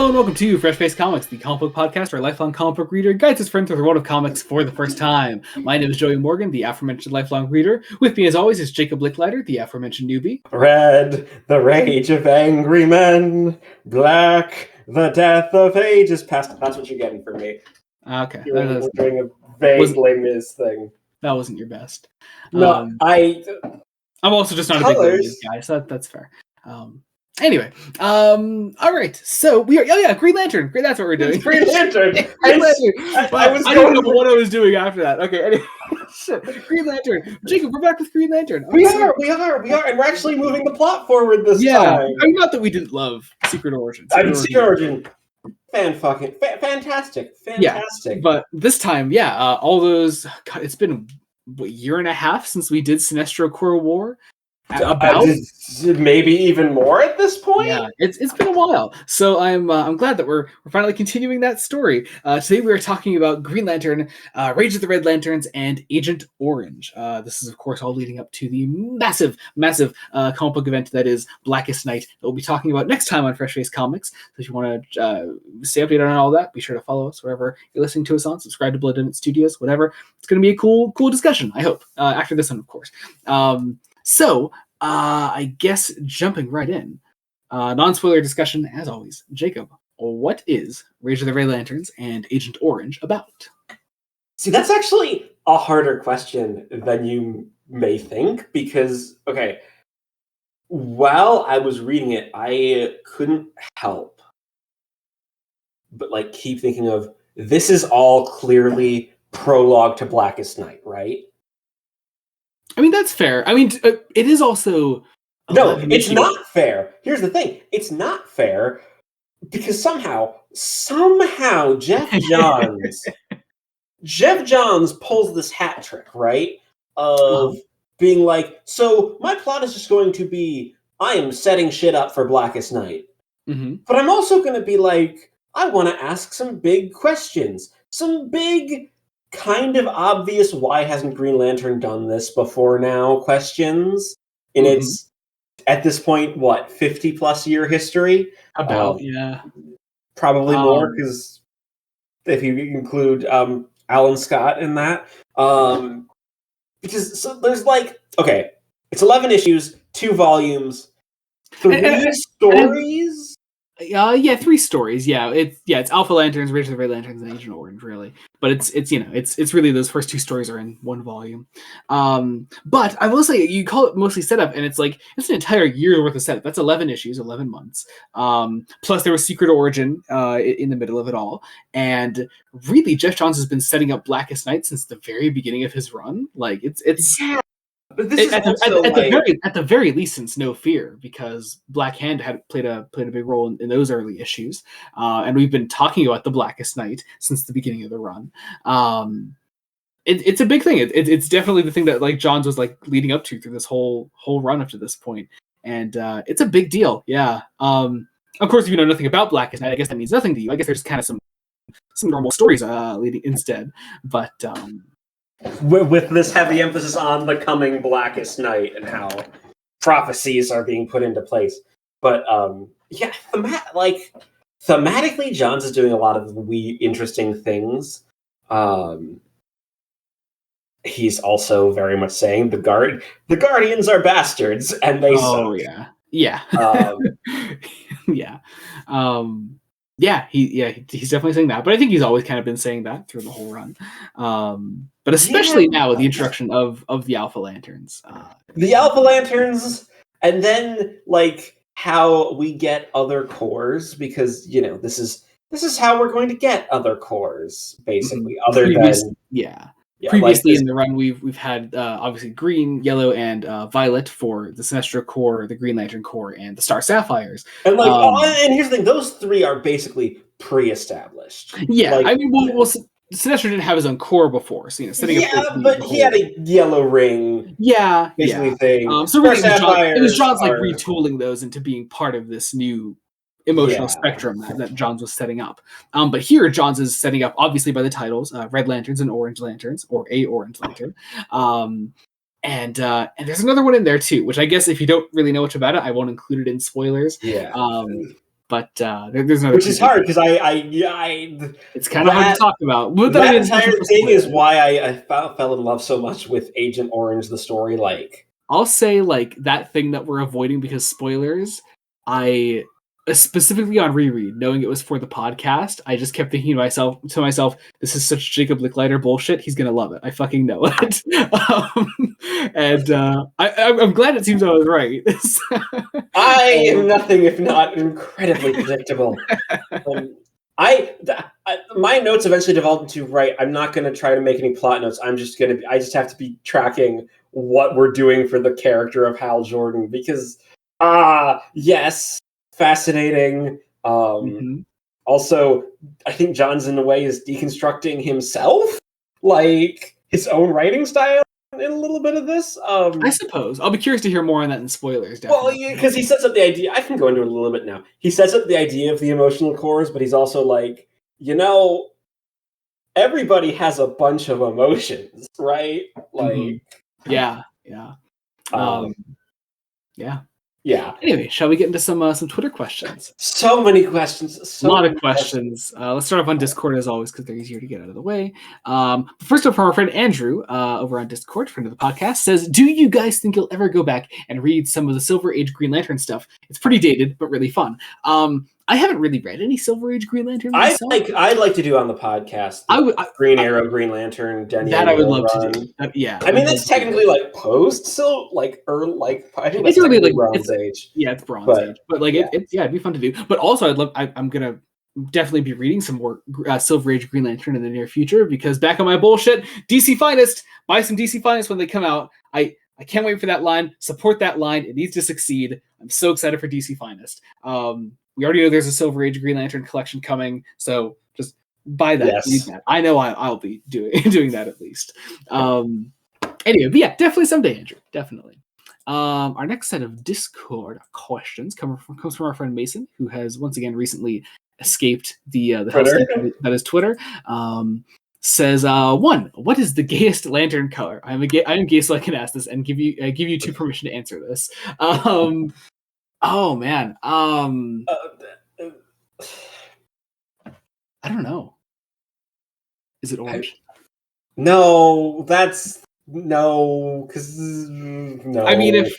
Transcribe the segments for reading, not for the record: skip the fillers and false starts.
Hello and welcome to Fresh Face Comics, the comic book podcast where a lifelong comic book reader guides his friends through the world of comics for the first time. My name is Joey Morgan, the aforementioned lifelong reader. With me as always is Jacob Licklider, the aforementioned newbie. Red, the rage of angry men. Black, the death of ages past. That's what you're getting from me. Okay. We're doing a vague Les Mis thing. That wasn't your best. No, I'm also just not a big Les Mis guy, so that's fair. Anyway, all right. So we are. Green Lantern. Great. That's what we're doing. Green Lantern. Green Lantern. I don't know what I was doing after that. Okay. Anyway, shit. Green Lantern. Jacob, we're back with Green Lantern. We are, and we're actually moving the plot forward this time. I mean, not that we didn't love Secret Origin. Secret Origin. Fantastic. Yeah, but this time, all those. God, it's been a year and a half since we did Sinestro Corps War. About maybe even more at this point. Yeah, it's been a while, so I'm glad that we're finally continuing that story. Today we are talking about Green Lantern, Rage of the Red Lanterns, and Agent Orange. This is of course all leading up to the massive comic book event that is Blackest Night that we'll be talking about next time on Fresh Face Comics. So if you want to stay updated on all that, be sure to follow us wherever you're listening to us on. Subscribe to Blood Emmett Studios, whatever. It's going to be a cool discussion, I hope. After this one, of course. So, I guess jumping right in, non-spoiler discussion as always. Jacob, what is Rage of the Red Lanterns and Agent Orange about? See, that's actually a harder question than you may think, because, okay, while I was reading it, I couldn't help but, keep thinking of, this is all clearly prologue to Blackest Night, right? I mean, that's fair. I mean, it is also... No, it's not fair. Here's the thing. It's not fair because somehow Jeff Johns pulls this hat trick, right? Of being like, so my plot is just going to be, I am setting shit up for Blackest Night. Mm-hmm. But I'm also going to be like, I want to ask some big questions. Some big... kind of obvious why hasn't Green Lantern done this before now questions in its, at this point, 50 plus year history? Probably more, because if you include Alan Scott in that. Because there's okay, it's 11 issues, 2 volumes, 3 stories? 3 stories. It's Alpha Lanterns, Rage of the Red Lanterns, and Agent Orange, really. But it's really those first 2 stories are in 1 volume. But I will say, you call it mostly setup, and it's an entire year's worth of setup. That's 11 issues, 11 months. Plus there was Secret Origin in the middle of it all. And really, Jeff Johns has been setting up Blackest Night since the very beginning of his run. It's But this is at the very least since No Fear, because Black Hand had played a big role in those early issues, and we've been talking about the Blackest Night since the beginning of the run. It's a big thing. It's definitely the thing that Johns was leading up to through this whole run up to this point, and it's a big deal. Yeah. Of course, if you know nothing about Blackest Night, I guess that means nothing to you. I guess there's kind of some normal stories leading instead, but. With this heavy emphasis on the coming Blackest Night and how prophecies are being put into place. But, thematically, Johns is doing a lot of interesting things. He's also very much saying the Guardians are bastards, and they suck. Oh, yeah. He's definitely saying that, but I think he's always kind of been saying that through the whole run. But especially now with the introduction of the Alpha Lanterns. The Alpha Lanterns, and then how we get other cores, because this is how we're going to get other cores, basically. Previously in the run, we've had obviously green, yellow, and violet for the Sinestro Corps, the Green Lantern Corps, and the Star Sapphires. And and here's the thing: those 3 are basically pre-established. Yeah, I mean, Sinestro didn't have his own core before, so setting up. But he had a yellow ring. Basically thing. So really, it was Johns retooling those into being part of this new emotional spectrum that Johns was setting up. But here, Johns is setting up, obviously by the titles, Red Lanterns and Orange Lanterns, or a Orange Lantern. And there's another one in there too, which I guess if you don't really know much about it, I won't include it in spoilers. but there's another. Which is hard because it's kind of hard to talk about. But that entire thing is why I fell in love so much with Agent Orange, the story. Like, I'll say, like, that thing that we're avoiding because spoilers. I specifically on reread, knowing it was for the podcast, I just kept thinking to myself, this is such Jacob Licklider bullshit. He's gonna love it. I fucking know it. I'm glad it seems I was right. I am nothing if not incredibly predictable. My notes eventually devolved into, right, I'm not going to try to make any plot notes. I just have to be tracking what we're doing for the character of Hal Jordan because, yes, fascinating. Also, I think Johns in a way is deconstructing himself, like his own writing style in a little bit of this. I suppose. I'll be curious to hear more on that in spoilers. Definitely. Well, because he sets up the idea. I can go into it a little bit now. He sets up the idea of the emotional cores, but he's also like, everybody has a bunch of emotions, right? Like, yeah. Yeah. Anyway, shall we get into some Twitter questions? So many questions. A lot of questions. Let's start off on Discord as always because they're easier to get out of the way. First up from our friend Andrew over on Discord, friend of the podcast, says, do you guys think you'll ever go back and read some of the Silver Age Green Lantern stuff? It's pretty dated, but really fun. I haven't really read any Silver Age Green Lantern myself. I'd like to do on the podcast. Green Arrow, Green Lantern, Denny. That I would love to do. Yeah. I mean, that's technically like post, so like I think it's really like Bronze Age. Yeah, it's Bronze Age, but like it'd be fun to do. But also, I'm gonna definitely be reading some more Silver Age Green Lantern in the near future because back on my bullshit, DC Finest, buy some DC Finest when they come out. I can't wait for that line. Support that line. It needs to succeed. I'm so excited for DC Finest. We already know there's a Silver Age Green Lantern collection coming, so just buy that. Yes. Read that. I know I'll be doing that at least. Anyway, but yeah, definitely someday, Andrew. Definitely. Our next set of Discord questions comes from our friend Mason, who has once again recently escaped the hellscape that is Twitter. Says one, what is the gayest lantern color? I am gay, so I can ask this and give you two permission to answer this. Oh man. I don't know. Is it orange? No, that's no, because no. I mean, if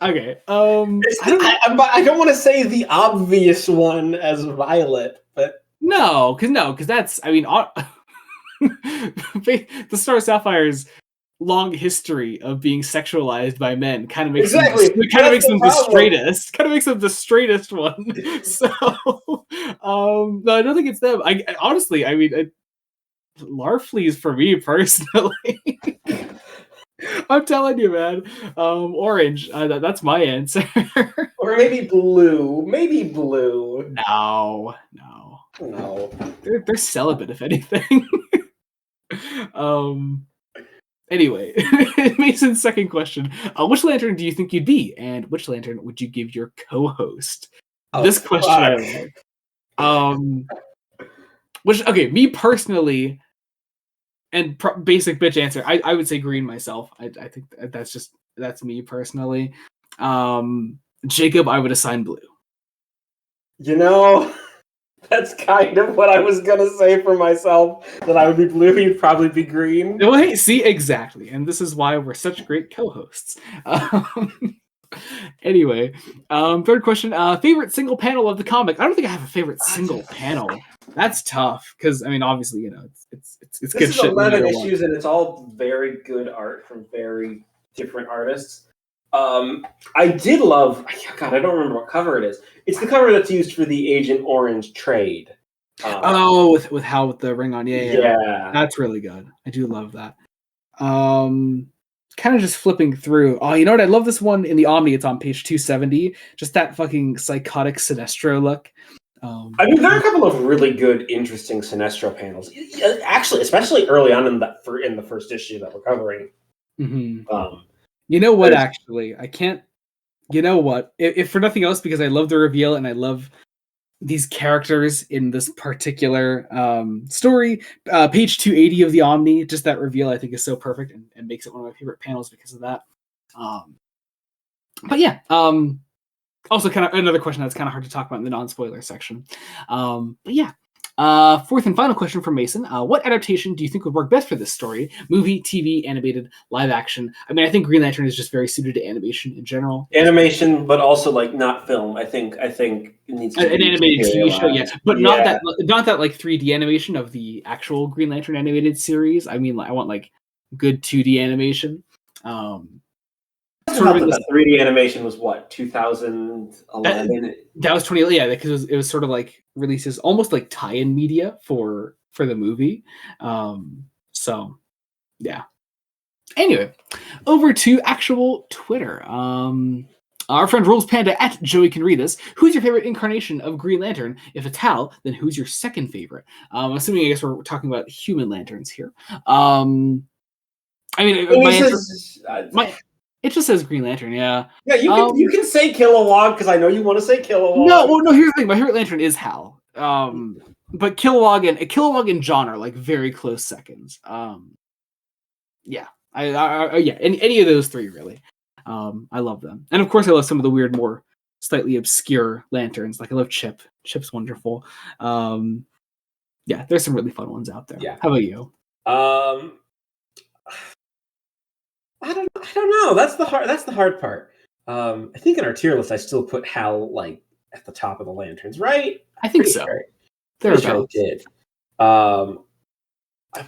okay, I don't want to say the obvious one as violet, but because that's, I mean, the Star Sapphire's long history of being sexualized by men kind of makes them the straightest one. So no, I don't think it's them. I honestly, I mean, Larfleeze for me personally. I'm telling you, man. Orange. That's my answer. Or maybe blue. No. They're celibate, if anything. Anyway, Mason's second question: which lantern do you think you'd be, and which lantern would you give your co-host? This question. Me personally, and basic bitch answer. I would say green myself. I think that's me personally. Jacob, I would assign blue. That's kind of what I was gonna say for myself. That I would be blue, you'd probably be green. No, hey, see, exactly, and this is why we're such great co-hosts. Anyway, third question: favorite single panel of the comic? I don't think I have a favorite single panel. That's tough because I mean, obviously, it's this good is shit. 11 issues, and it's all very good art from very different artists. I did love. God, I don't remember what cover it is. It's the cover that's used for the Agent Orange trade. With Hal with the ring on, yeah, that's really good. I do love that. Kind of just flipping through. Oh, you know what? I love this one in the Omni. It's on page 270. Just that fucking psychotic Sinestro look. I mean, there are a couple of really good, interesting Sinestro panels. Actually, especially early on in the first issue that we're covering. Mm-hmm. You know what? Actually, I can't. You know what? If for nothing else, because I love the reveal and I love these characters in this particular story. Page 280 of the Omni, just that reveal I think is so perfect and makes it one of my favorite panels because of that. But yeah, Also, kind of another question that's kind of hard to talk about in the non-spoiler section. But yeah. Fourth and final question from Mason. What adaptation do you think would work best for this story? Movie, TV, animated, live action? I mean, I think Green Lantern is just very suited to animation in general. Animation, but also like not film. I think it needs to An be animated TV show, yeah, but yeah. not that like 3D animation of the actual Green Lantern animated series. I mean, like, I want like good 2D animation. Sort of the 3D animation was what 2011. That was 20, yeah, because it was sort of like releases almost like tie-in media for the movie. So yeah. Anyway, over to actual Twitter. Our friend Rules Panda at Joey Can Read This. Who's your favorite incarnation of Green Lantern? If it's Hal, then who's your second favorite? Assuming I guess we're talking about human lanterns here. I mean, it just says Green Lantern, yeah. Yeah, you can say Kilowog because I know you want to say Kilowog. No, here's the thing. My favorite Lantern is Hal. But Kilowog and John are like very close seconds. Yeah, any of those three really. I love them, and of course I love some of the weird, more slightly obscure lanterns. Like I love Chip. Chip's wonderful. Yeah, there's some really fun ones out there. Yeah. How about you? I don't know. That's the hard part. I think in our tier list, I still put Hal like at the top of the lanterns, right? I think so. Pretty sure I did. I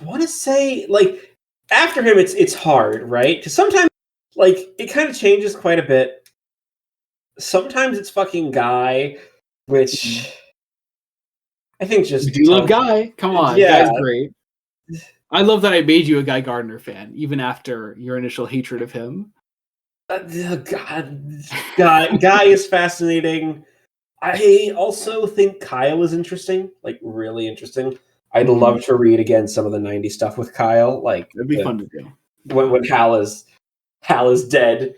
want to say like after him, it's hard, right? Because sometimes like it kind of changes quite a bit. Sometimes it's fucking Guy, which I think just you love Guy. Come on, yeah. Guy's great. I love that I made you a Guy Gardner fan, even after your initial hatred of him. God, Guy is fascinating. I also think Kyle is interesting, like really interesting. I'd love to read again some of the '90s stuff with Kyle. Like it'd be fun to do when Hal is dead.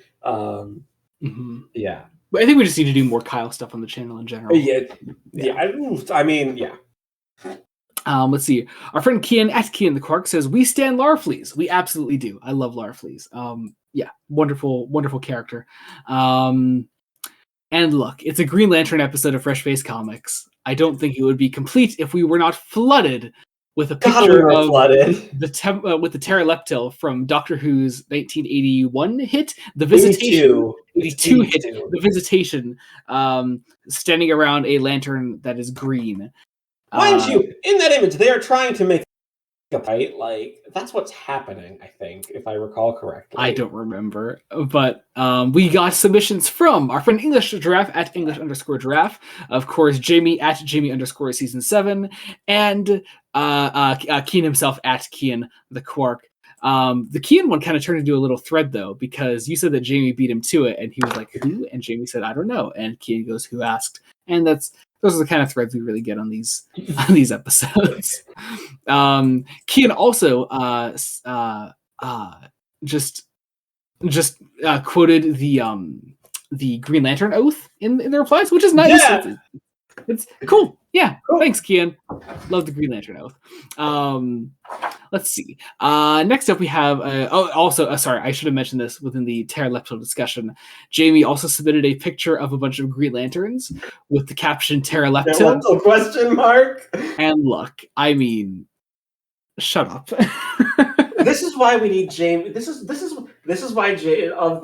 Yeah, but I think we just need to do more Kyle stuff on the channel in general. Yeah. I mean, yeah. Let's see. Our friend Kian at Kian the Quark says, "We stand Larfleeze." We absolutely do. I love Larfleeze. Yeah, wonderful, wonderful character. And look, it's a Green Lantern episode of Fresh Face Comics. I don't think it would be complete if we were not flooded with a picture of with the Pteroleptil from Doctor Who's 1981 hit, The Visitation. 82 hit, The Visitation, standing around a lantern that is green. Mind you, in that image, they are trying to make right? Like that's what's happening, I think, if I recall correctly. I don't remember, but we got submissions from our friend English Giraffe at English_Giraffe, of course, Jamie at Jamie_Season7, and Kian himself at Kian the Quark. The Kian one kind of turned into a little thread though, because you said that Jamie beat him to it, and he was like, "Who?" And Jamie said, "I don't know." And Kian goes, "Who asked?" And those are the kind of threads we really get on these episodes. Kian also just quoted the Green Lantern oath in the replies, which is nice. Yeah. It's cool. Yeah, cool. Thanks, Kian. Love the Green Lantern oath. Let's see. Next up, we have. Sorry, I should have mentioned this within the Pteroleptil discussion. Jamie also submitted a picture of a bunch of Green Lanterns with the caption "Pteroleptil?" question mark. And look, I mean, shut up. This is why we need Jamie. This is why of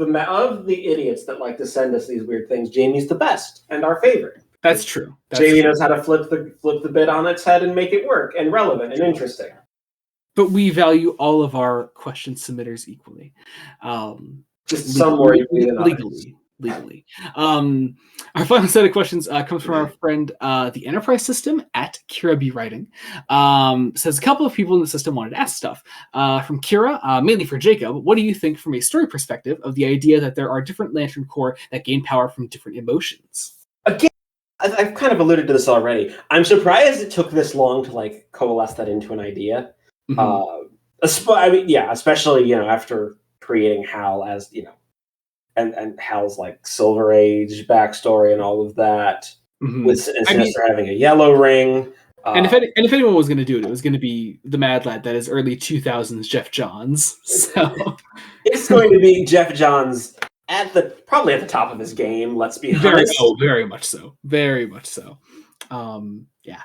the idiots that like to send us these weird things, Jamie's the best and our favorite. That's true. Jamie knows how to flip the bit on its head and make it work and relevant and interesting. But we value all of our question submitters equally. Just some more legally. Our final set of questions comes from our friend, the Enterprise System at Kira B. Writing. Says a couple of people in the system wanted to ask stuff. From Kira, mainly for Jacob, what do you think from a story perspective of the idea that there are different Lantern Corps that gain power from different emotions? Again, I've kind of alluded to this already. I'm surprised it took this long to like coalesce that into an idea. Especially after creating Hal as and Hal's like Silver Age backstory and all of that, with Sinister having a yellow ring. And if anyone was going to do it, it was going to be the Mad Lad that is early 2000s Jeff Johns. So it's going to be Jeff Johns probably at the top of his game. Let's be Very, honest. very much so. Very much so. Yeah.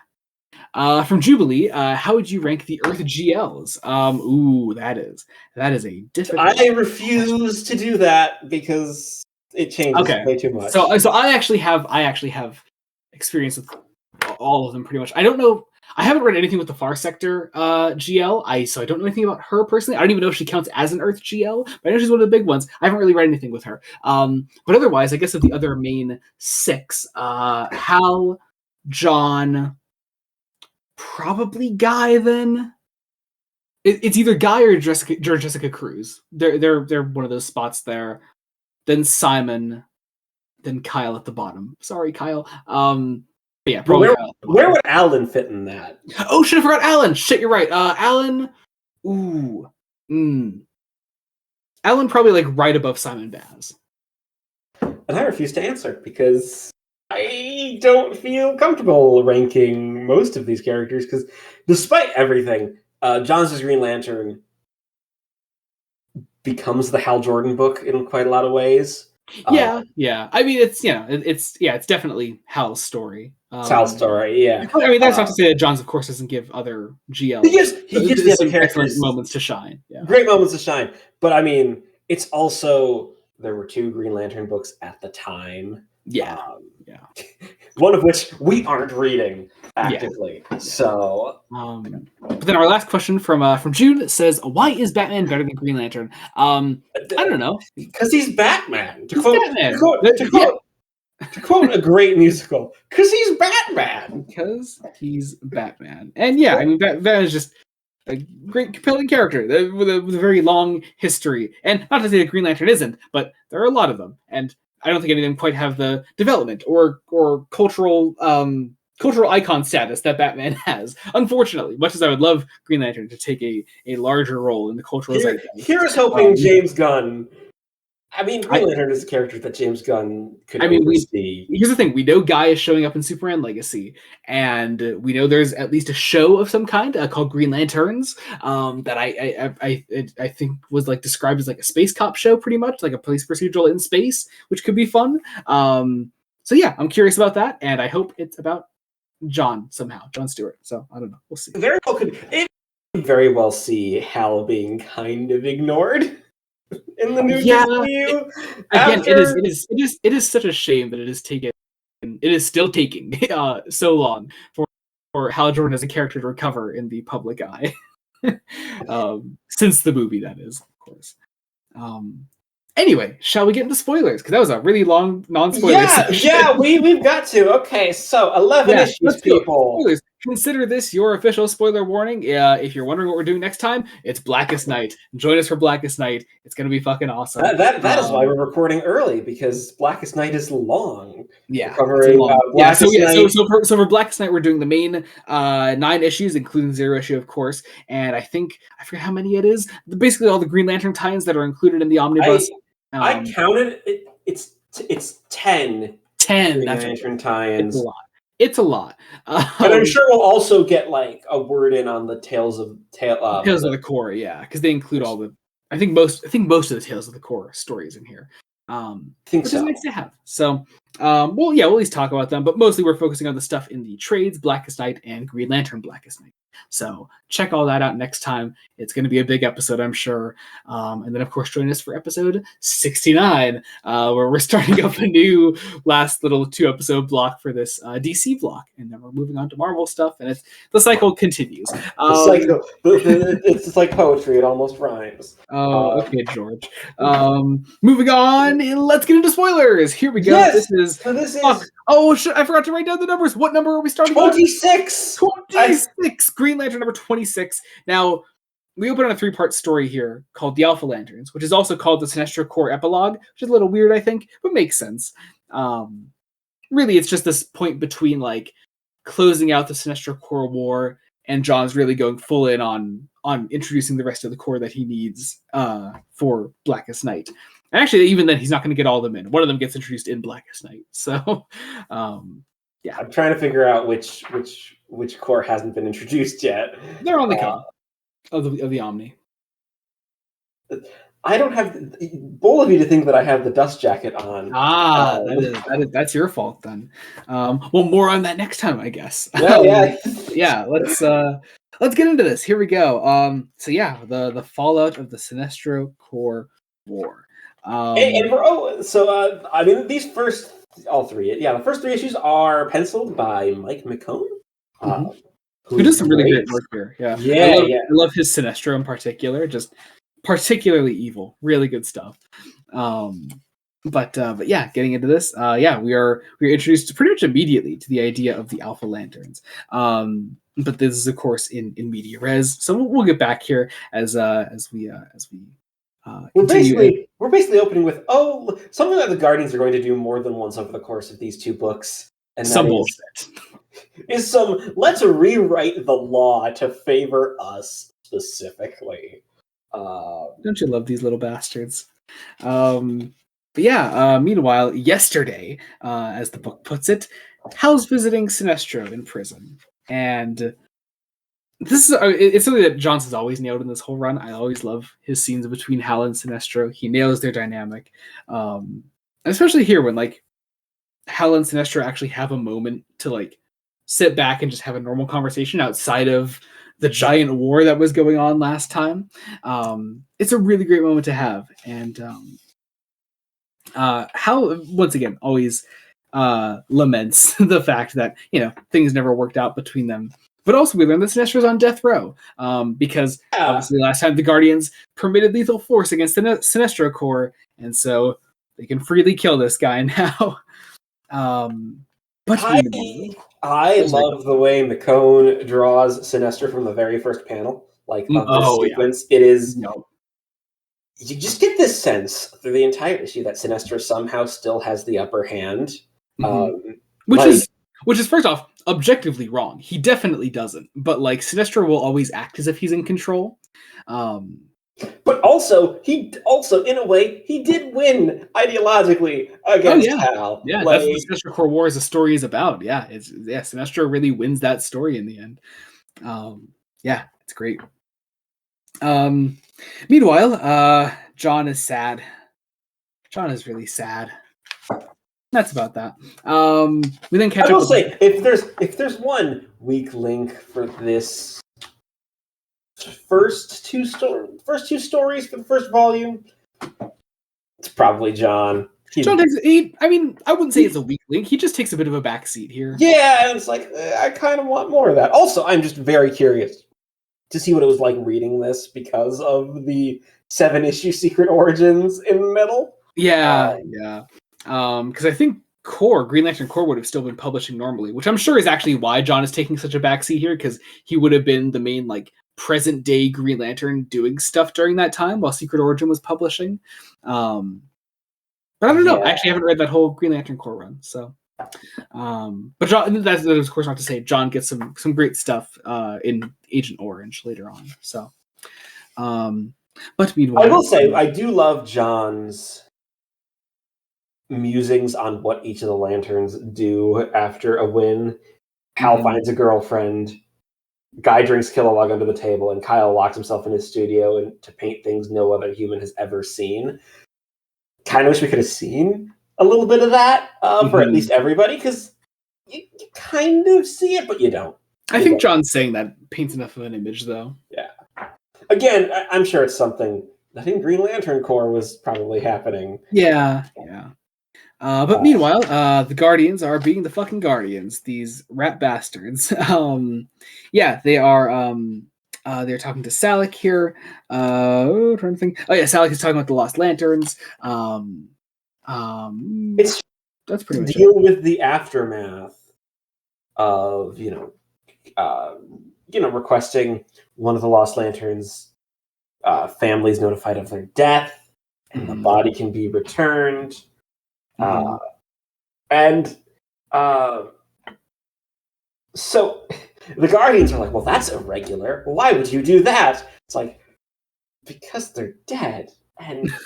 From Jubilee, how would you rank the Earth GLs? Ooh, that is a difficult. I refuse to do that because it changes way too much. So I actually have experience with all of them pretty much. I don't know. I haven't read anything with the Far Sector GL. So I don't know anything about her personally. I don't even know if she counts as an Earth GL, but I know she's one of the big ones. I haven't really read anything with her. But otherwise, I guess of the other main 6, Hal, John, probably Guy. Then it's either Guy or Jessica Cruz. They're one of those spots there. Then Simon, then Kyle at the bottom. Sorry, Kyle. But yeah, probably. Where would Alan fit in that? Oh, should have forgot Alan. Shit, you're right. Alan. Alan probably like right above Simon Baz. And I refuse to answer because I don't feel comfortable ranking most of these characters because despite everything, Johns' Green Lantern becomes the Hal Jordan book in quite a lot of ways. Yeah. I mean, it's definitely Hal's story. It's Hal's story, yeah. I mean, that's not to say that Johns, of course, doesn't give other GLs. He gives the other characters moments to shine. Yeah. Great moments to shine. But I mean, it's also there were 2 Green Lantern books at the time. Yeah. One of which we aren't reading actively. Yeah. So but then our last question from June says, why is Batman better than Green Lantern? I don't know. Because he's Batman. To quote a great musical, because he's Batman. Because he's Batman. And yeah, I mean Batman is just a great compelling character with a very long history. And not to say that Green Lantern isn't, but there are a lot of them. And I don't think any of them quite have the development or cultural icon status that Batman has. Unfortunately, much as I would love Green Lantern to take a larger role in the cultural zeitgeist. Here's hoping James Gunn. I mean, Green Lantern is a character that James Gunn could see. Here's the thing: we know Guy is showing up in Superman Legacy, and we know there's at least a show of some kind called Green Lanterns that I think was like described as like a space cop show, pretty much like a police procedural in space, which could be fun. So yeah, I'm curious about that, and I hope it's about John somehow, John Stewart. So I don't know, we'll see. Very well see Hal being kind of ignored. In the new DCU. Again, it is such a shame that it is still taking so long for Hal Jordan as a character to recover in the public eye. Since the movie, that is, of course. Anyway, shall we get into spoilers? Because that was a really long non-spoiler section. Yeah, we've got to. Okay, so 11 issues, people. Spoilers. Consider this your official spoiler warning. If you're wondering what we're doing next time, it's Blackest Night. Join us for Blackest Night. It's going to be fucking awesome. That is why we're recording early, because Blackest Night is long. Yeah. Covering So for Blackest Night, we're doing the main 9 issues, including 0 issue, of course. And I forget how many it is. Basically, all the Green Lantern tie-ins that are included in the omnibus. I counted it. It's 10. 10 Green Lantern tie-ins. It's a lot. But I'm sure we'll also get like a word in on the Tales of the Corps, yeah, because they include all the. I think most of the Tales of the Corps stories in here. Which is nice to have. So, we'll at least talk about them, but mostly we're focusing on the stuff in the trades, Blackest Night and Green Lantern Blackest Night. So check all that out next time. It's going to be a big episode, I'm sure. And then, of course, join us for episode 69, where we're starting up a new last little 2-episode block for this DC block. And then we're moving on to Marvel stuff, and the cycle continues. It's like poetry. It almost rhymes. Oh, okay, George. Moving on, let's get into spoilers. Here we go. Yes, this is. Oh, shit, I forgot to write down the numbers. What number are we starting 26! 26! Green Lantern number 26. Now, we open on a 3-part story here called The Alpha Lanterns, which is also called the Sinestro Corps Epilogue, which is a little weird, I think, but makes sense. Really, it's just this point between, like, closing out the Sinestro Corps War and John's really going full in on introducing the rest of the Corps that he needs for Blackest Night. And actually, even then, he's not going to get all of them in. One of them gets introduced in Blackest Night. So, yeah. I'm trying to figure out which Corps hasn't been introduced yet. They're on the cover of the Omni. I don't have bold of you to think that I have the dust jacket on. That's your fault then. Well, more on that next time, I guess. Yeah. Yeah. Let's get into this. Here we go. So yeah, the fallout of the Sinestro Corps War. I mean, these first the first three issues are penciled by Mike McKone, who does some really great work here. Yeah, I love his Sinestro in particular. Just particularly evil, really good stuff. But yeah, getting into this, we are introduced pretty much immediately to the idea of the Alpha Lanterns. But this is of course in media res, so we'll get back here as we we're basically opening with something that the Guardians are going to do more than once over the course of these two books, and some bullshit is let's rewrite the law to favor us specifically. Don't you love these little bastards? But yeah, meanwhile, yesterday, as the book puts it, Hal's visiting Sinestro in prison. And this is it's something that Johnson's always nailed in this whole run. I always love his scenes between Hal and Sinestro. He nails their dynamic. Especially here when like Hal and Sinestro actually have a moment to like sit back and just have a normal conversation outside of the giant war that was going on last time. It's a really great moment to have. And Hal, once again, always laments the fact that, things never worked out between them. But also we learned that Sinestro's on death row because obviously last time the Guardians permitted lethal force against the Sinestro Corps, and so they can freely kill this guy now. But I love the way McKone draws Sinestro from the very first panel, of this sequence. Yeah. It is. You just get this sense through the entire issue that Sinestro somehow still has the upper hand, which is first off objectively wrong. He definitely doesn't, but Sinestro will always act as if he's in control. But also, in a way, he did win ideologically against Hal. Yeah, that's what the Sinestro Corps War as a story is about. Yeah, Sinestro really wins that story in the end. It's great. Meanwhile, John is sad. John is really sad. That's about that. We then catch up. I will say, if there's one weak link for this first two stories for the first volume, it's probably John. John takes. I wouldn't say it's a weak link. He just takes a bit of a backseat here. Yeah, and it's I kind of want more of that. Also, I'm just very curious to see what it was like reading this because of the 7-issue Secret Origins in the middle. Yeah. Because I think Green Lantern Corps would have still been publishing normally, which I'm sure is actually why John is taking such a backseat here, because he would have been the main present day Green Lantern doing stuff during that time while Secret Origin was publishing. But I don't know. I actually haven't read that whole Green Lantern Corps run, so. But John, that's of course not to say John gets some great stuff in Agent Orange later on. So, but meanwhile, I will say I do love John's musings on what each of the lanterns do after a win. Hal finds a girlfriend. Guy drinks Kilowog under the table, and Kyle locks himself in his studio to paint things no other human has ever seen. Kind of wish we could have seen a little bit of that for at least everybody, because you kind of see it, but you don't. I think John's saying that paints enough of an image, though. Yeah. Again, I'm sure it's something that in Green Lantern Corps was probably happening. Yeah. But meanwhile, the Guardians are being the fucking Guardians, these rat bastards. They are. They're talking to Salak here. Trying to think. Oh yeah, Salak is talking about the Lost Lanterns. That's pretty much deal with the aftermath of requesting one of the Lost Lanterns' families notified of their death, and the body can be returned. So the Guardians are like, well, that's irregular. Why would you do that? It's because they're dead, and this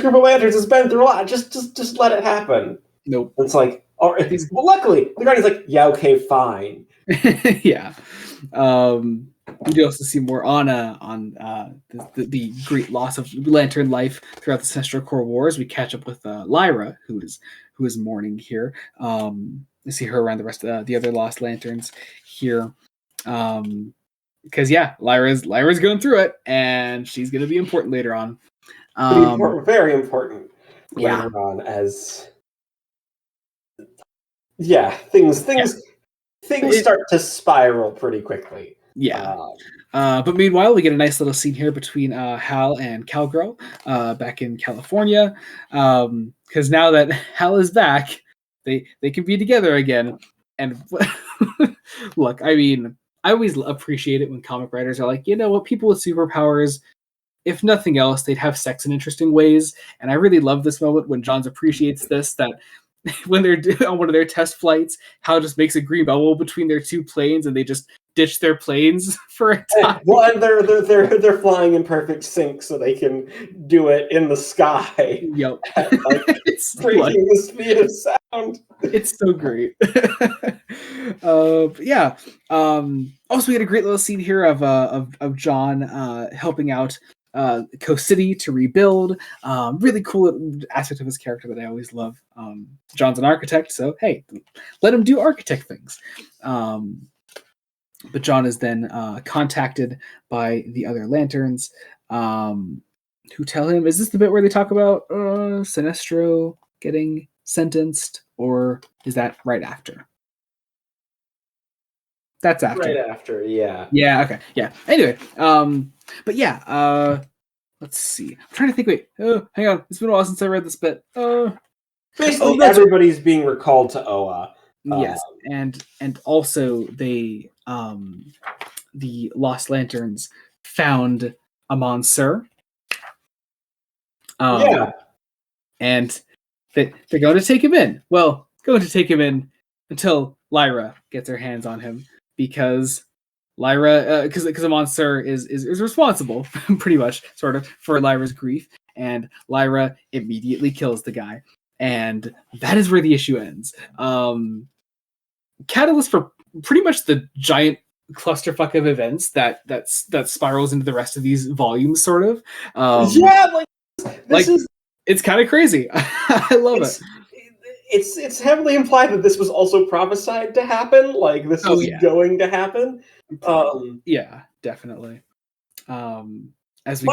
group of lanterns has been through a lot. Just let it happen. Nope. It's luckily the Guardian's yeah, okay, fine. Yeah. We do also see more on the great loss of Lantern life throughout the Sinestro Corps Wars. We catch up with Lyra, who is mourning here. We see her around the rest of the other Lost Lanterns here. Because Lyra's going through it, and she's going to be important later on. Very important later on, as things start to spiral pretty quickly. Yeah. But meanwhile, we get a nice little scene here between Hal and Cowgirl back in California. Because now that Hal is back, they can be together again. And look, I mean, I always appreciate it when comic writers are like, you know what, people with superpowers, if nothing else, they'd have sex in interesting ways. And I really love this moment when Johns appreciates this, that when they're on one of their test flights, Hal just makes a green bubble between their two planes, and they just ditch their planes for a time. Well, and they're flying in perfect sync, so they can do it in the sky. Yep, it's breaking the speed of sound. It's so great. Also, we had a great little scene here of John helping out Coast City to rebuild. Really cool aspect of his character that I always love. John's an architect, so hey, let him do architect things. But John is then contacted by the other Lanterns, who tell him, is this the bit where they talk about Sinestro getting sentenced, or is that right after? That's after. Right after, yeah. Yeah, okay. Yeah. Anyway, but yeah, let's see. I'm trying to think. Wait, hang on. It's been a while since I read this bit. Basically, everybody's being recalled to Oa. Yes, and also they, the Lost Lanterns found Amon Sur. And they're going to take him in. Well, going to take him in until Lyra gets her hands on him, because Lyra, because Amon Sur is responsible, pretty much, sort of, for Lyra's grief, and Lyra immediately kills the guy, and that is where the issue ends. Catalyst for pretty much the giant clusterfuck of events that spirals into the rest of these volumes, sort of. It's kind of crazy. I love it. It's heavily implied that this was also prophesied to happen. Like, this was going to happen. Yeah, definitely. As we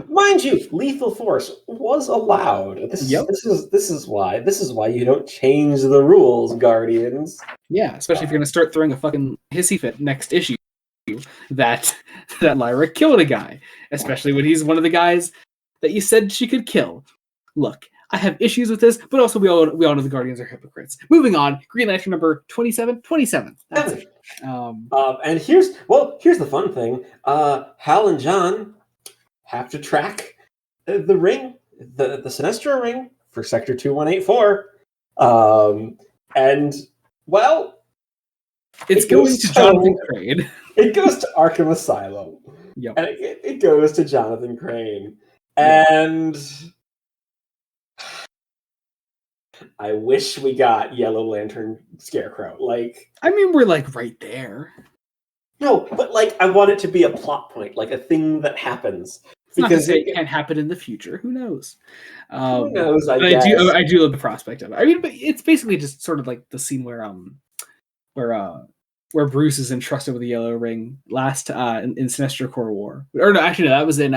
mind you, lethal force was allowed. This is why you don't change the rules, Guardians. Yeah, especially if you're gonna start throwing a fucking hissy fit next issue that Lyra killed a guy, especially when he's one of the guys that you said she could kill. Look, I have issues with this, but also we all know the Guardians are hypocrites. Moving on, Green Lantern number 27. That's it. And here's the fun thing. Hal and John have to track the ring, the Sinestro ring for Sector 2184. And, well, it's going to Jonathan Crane. It goes to Arkham Asylum. Yep. And it goes to Jonathan Crane. And I wish we got Yellow Lantern Scarecrow. Like, I mean, we're like right there. No, but like, I want it to be a plot point, like a thing that happens. It's because not to say it can happen in the future. Who knows? Who knows? I guess. I do love the prospect of it. I mean, but it's basically just sort of like the scene where Bruce is entrusted with the Yellow Ring last in Sinestro Corps War. Or no, actually, no, that was in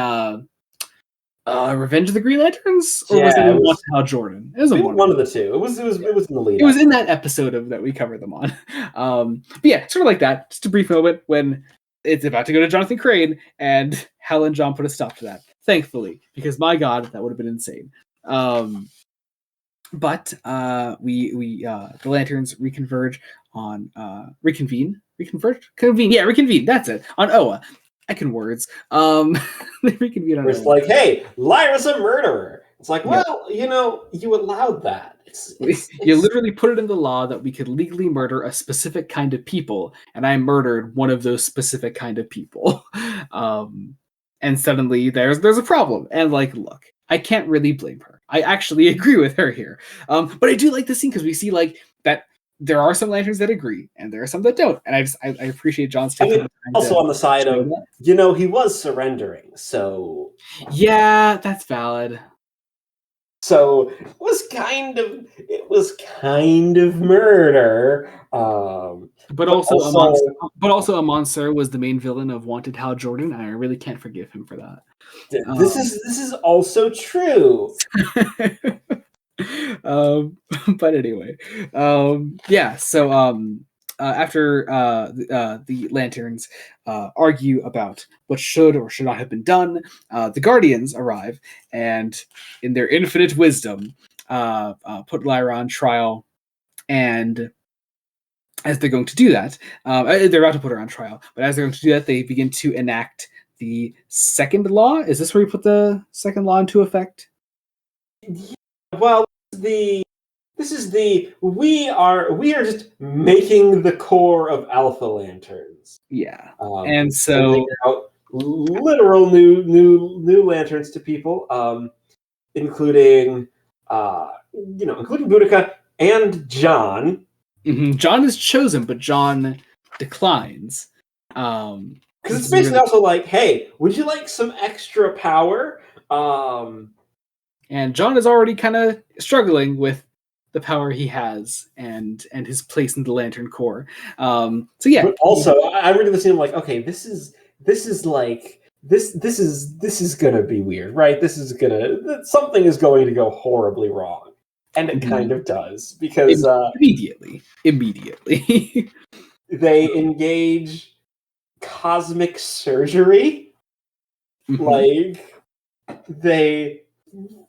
Revenge of the Green Lanterns, or was it in Watch Hal Jordan? It was one of the two. It was in the lead. It was in that episode that we covered them on. But yeah, sort of like that. Just a brief moment when it's about to go to Jonathan Crane, and Hal and John put a stop to that. Thankfully, because my God, that would have been insane. But we the Lanterns reconvene. That's it, on Oa. I can words. They reconvene on It's like, hey, Lyra's a murderer. It's like, well, you allowed that. You literally put it in the law that we could legally murder a specific kind of people, and I murdered one of those specific kind of people. And suddenly there's a problem. And like, look, I can't really blame her. I actually agree with her here. But I do like this scene because we see like that there are some lanterns that agree, and there are some that don't. And I appreciate John's I taking mean, the time also to on the side show of, that. he was surrendering, so Yeah, that's valid. it was kind of murder. But But also also, Amon Sur was the main villain of Wanted Hal Jordan, and I really can't forgive him for that. this is also true. um, but anyway, yeah. So after the Lanterns argue about what should or should not have been done, the Guardians arrive and, in their infinite wisdom, put Lyra on trial. And as they're going to do that, they're about to put her on trial. But as they're going to do that, they begin to enact the second law. Is this where you put the second law into effect? Well, this is the we are just making the core of Alpha Lanterns. Yeah. And so out literal new lanterns to people, including including Boudica and John. John is chosen, but John declines. Because it's basically also like, hey, would you like some extra power? And John is already kind of struggling with the power he has and his place in the Lantern Corps. So yeah. But also, I'm reading the scene like, okay, this is gonna be weird, right? Something is going to go horribly wrong, and it kind of does, because immediately they engage cosmic surgery. Like, they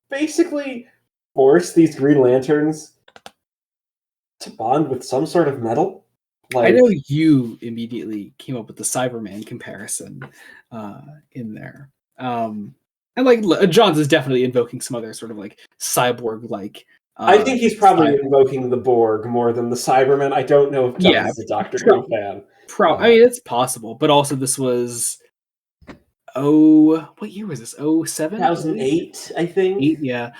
basically force these Green Lanterns to bond with some sort of metal. I know you immediately came up with the Cyberman comparison in there. And like John's is definitely invoking some other sort of like cyborg like. I think he's probably invoking the Borg more than the Cybermen. I don't know if John's a Doctor Who fan. I mean, it's possible, but also this was what year was this? 07? 2008, I think. 8, yeah.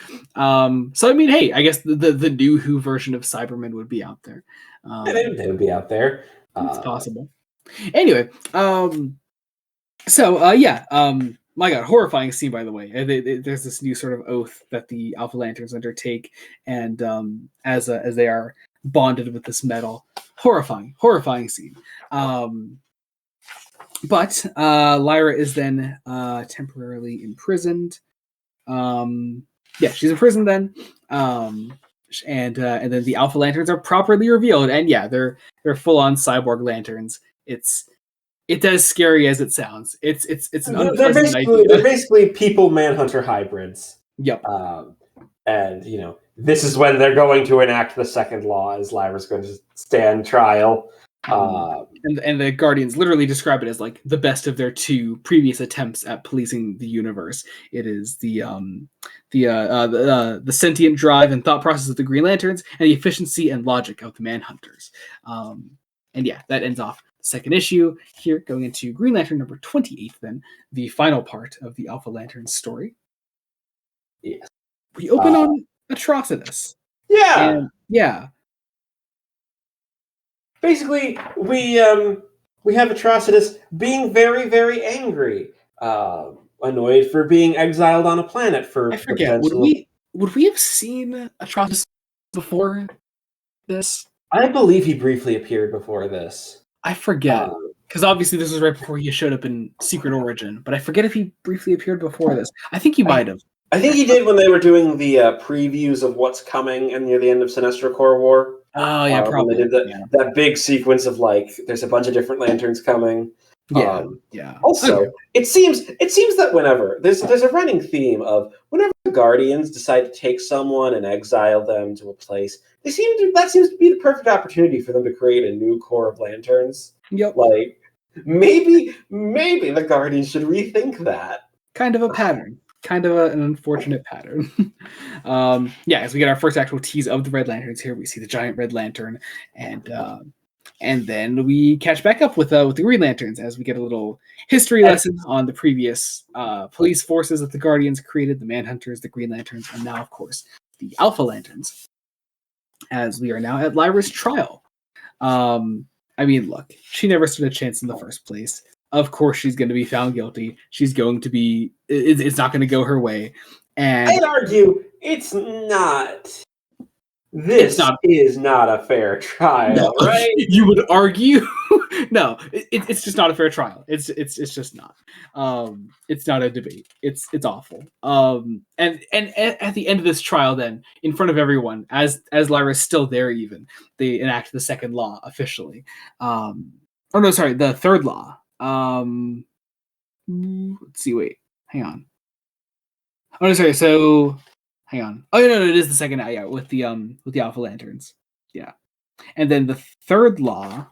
So I mean, hey, I guess the new Who version of Cybermen would be out there. They would be out there. It's possible. Anyway, my God, horrifying scene, by the way. There's this new sort of oath that the Alpha Lanterns undertake, and as they are bonded with this metal, horrifying scene. But Lyra is then temporarily imprisoned. She's imprisoned then. And then the Alpha Lanterns are properly revealed, and yeah, they're full-on cyborg lanterns. It's as scary as it sounds. It's an unpleasant idea. They're basically people Manhunter hybrids. Yep. And this is when they're going to enact the second law, as Lyra's going to stand trial. And the Guardians literally describe it as like the best of their two previous attempts at policing the universe. It is the sentient drive and thought process of the Green Lanterns, and the efficiency and logic of the Manhunters. And yeah, that ends off the second issue. Here, going into Green Lantern number 28, then the final part of the Alpha Lantern story. Yes. We open on Atrocitus. Yeah. And, yeah. Basically, we have Atrocitus being very, very angry, annoyed for being exiled on a planet for. I forget. Would we have seen Atrocitus before this? I believe he briefly appeared before this. I forget, because obviously this was right before he showed up in Secret Origin. But I forget if he briefly appeared before this. I think he might have. I think he did when they were doing the previews of what's coming and near the end of Sinestro Corps War. Oh yeah, probably. They did that big sequence of like, there's a bunch of different lanterns coming. Yeah, yeah. Also, it seems that whenever there's a running theme of whenever the Guardians decide to take someone and exile them to a place, that seems to be the perfect opportunity for them to create a new corps of lanterns. Yep. Like maybe the Guardians should rethink that. Kind of a pattern. Kind of an unfortunate pattern. As we get our first actual tease of the Red Lanterns here, we see the giant Red Lantern, and then we catch back up with the Green Lanterns as we get a little history lesson on the previous police forces that the Guardians created, the Manhunters, the Green Lanterns, and now, of course, the Alpha Lanterns, as we are now at Lyra's trial. I mean, look, she never stood a chance in the first place. Of course, she's going to be found guilty. She's going to be. It's not going to go her way, and I'd argue it's not. it's This not. is not a fair trial, No, right? you would argue. No, it's just not a fair trial. It's just not. It's not a debate. It's awful. And at the end of this trial, then in front of everyone, as Lyra's still there, even they enact the second law officially. Or no, sorry, the third law. Let's see. Wait, hang on. Oh no, sorry. So, hang on. Oh no, it is the second. Yeah, with the Alpha Lanterns. Yeah, and then the third law.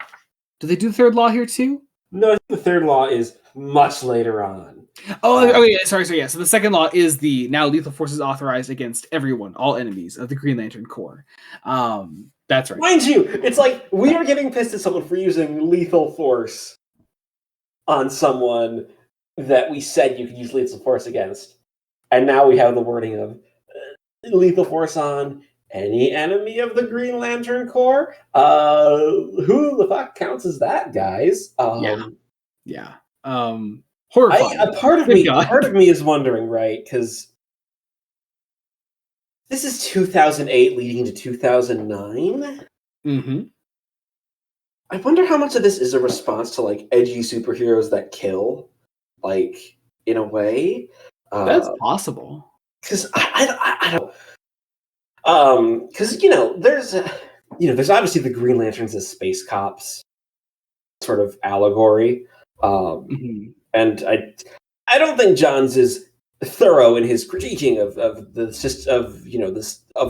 Do they do the third law here too? No, I think the third law is much later on. Oh, okay. Yeah, sorry. So yeah. So the second law is the now lethal force is authorized against everyone, all enemies of the Green Lantern Corps. That's right. Mind you, it's like we are getting pissed at someone for using lethal force on someone that we said you could use lethal force against, and now we have the wording of lethal force on any enemy of the Green Lantern Corps. Who the fuck counts as that, guys? Yeah. Horrifying. A part of me is wondering, right? Because this is 2008 leading to 2009. Mm-hmm. I wonder how much of this is a response to like edgy superheroes that kill, like in a way. That's possible. Because I don't. Because there's obviously the Green Lanterns as space cops, sort of allegory. Mm-hmm. And I don't think Johns is thorough in his critiquing of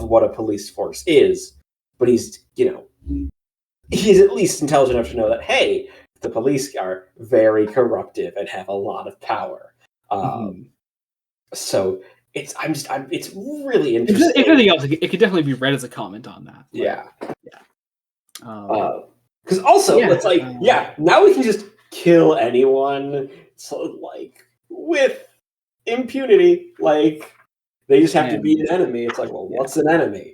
what a police force is, but he's at least intelligent enough to know that hey, the police are very corruptive and have a lot of power. So it's really interesting. If anything else, it could definitely be read as a comment on that. Yeah. Because Yeah, it's now we can just kill anyone, so like with impunity. Like they just have to be an enemy. It's like, well, what's an enemy?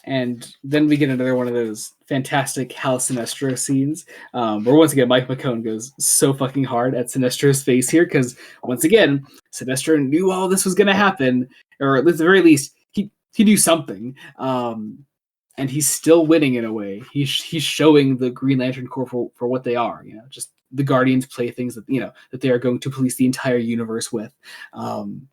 And then we get another one of those fantastic Hal Sinestro scenes, where once again Mike McKone goes so fucking hard at Sinestro's face here, because once again Sinestro knew all this was going to happen, or at the very least he knew something, and he's still winning in a way. He's showing the Green Lantern Corps for what they are, just the Guardians playthings that they are going to police the entire universe with. And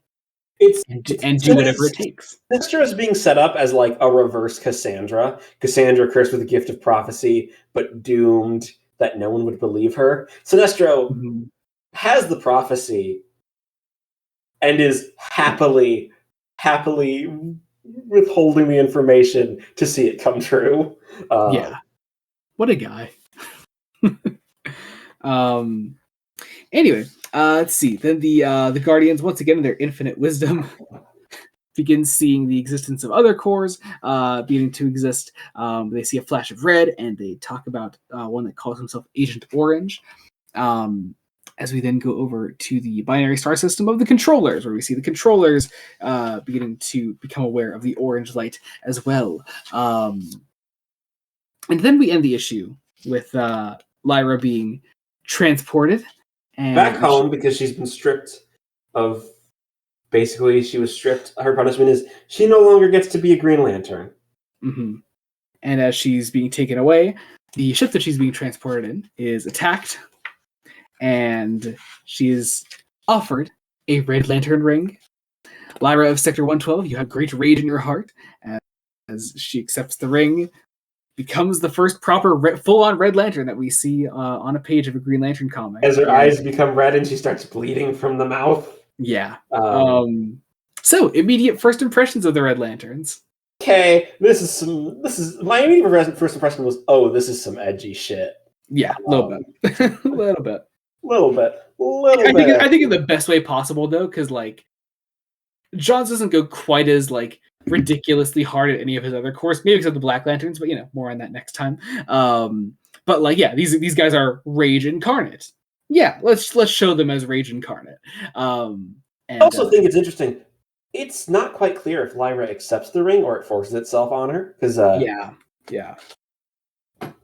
do whatever it takes. Sinestro is being set up as like a reverse Cassandra. Cassandra cursed with the gift of prophecy, but doomed that no one would believe her. Sinestro has the prophecy and is happily withholding the information to see it come true. What a guy. Anyway, let's see. Then the Guardians, once again in their infinite wisdom, begin seeing the existence of other cores beginning to exist. They see a flash of red, and they talk about one that calls himself Agent Orange. As we then go over to the binary star system of the controllers, where we see the controllers beginning to become aware of the orange light as well. And then we end the issue with Lyra being transported and back home because she's been stripped of. Basically, she was stripped. Her punishment is she no longer gets to be a Green Lantern. Mm-hmm. And as she's being taken away, the ship that she's being transported in is attacked, and she is offered a Red Lantern ring. Lyra of Sector 112, you have great rage in your heart. As she accepts the ring, becomes the first proper full-on Red Lantern that we see on a page of a Green Lantern comic. As her eyes become red and she starts bleeding from the mouth. Yeah. So immediate first impressions of the Red Lanterns. Okay, this is my immediate first impression was, oh, this is some edgy shit. Yeah, a little bit. a little bit. I think in the best way possible though, because like Johns doesn't go quite as like ridiculously hard at any of his other cores, maybe except the Black Lanterns, but more on that next time. But like, yeah, these guys are rage incarnate. Yeah, let's show them as rage incarnate. I also think it's interesting. It's not quite clear if Lyra accepts the ring or it forces itself on her. Because yeah.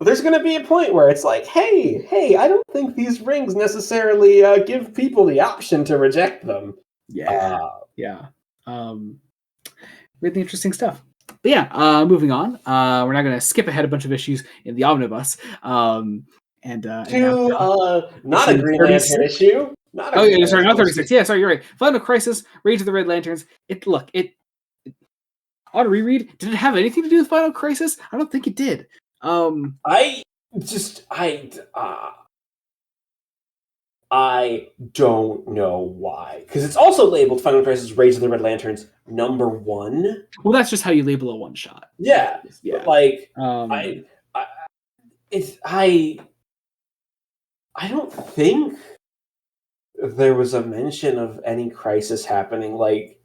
there's going to be a point where it's like, hey, I don't think these rings necessarily give people the option to reject them. Yeah. Really interesting stuff. But yeah, moving on. We're not going to skip ahead a bunch of issues in the omnibus. Not a issue Green 36. Lantern issue. Sorry, not 36. Yeah, sorry, you're right. Final Crisis, Rage of the Red Lanterns. On a reread, did it have anything to do with Final Crisis? I don't think it did. I don't know why, because it's also labeled Final Crisis: Rage of the Red Lanterns #1. Well, that's just how you label a one shot. Yeah. But like, I don't think there was a mention of any crisis happening. Like,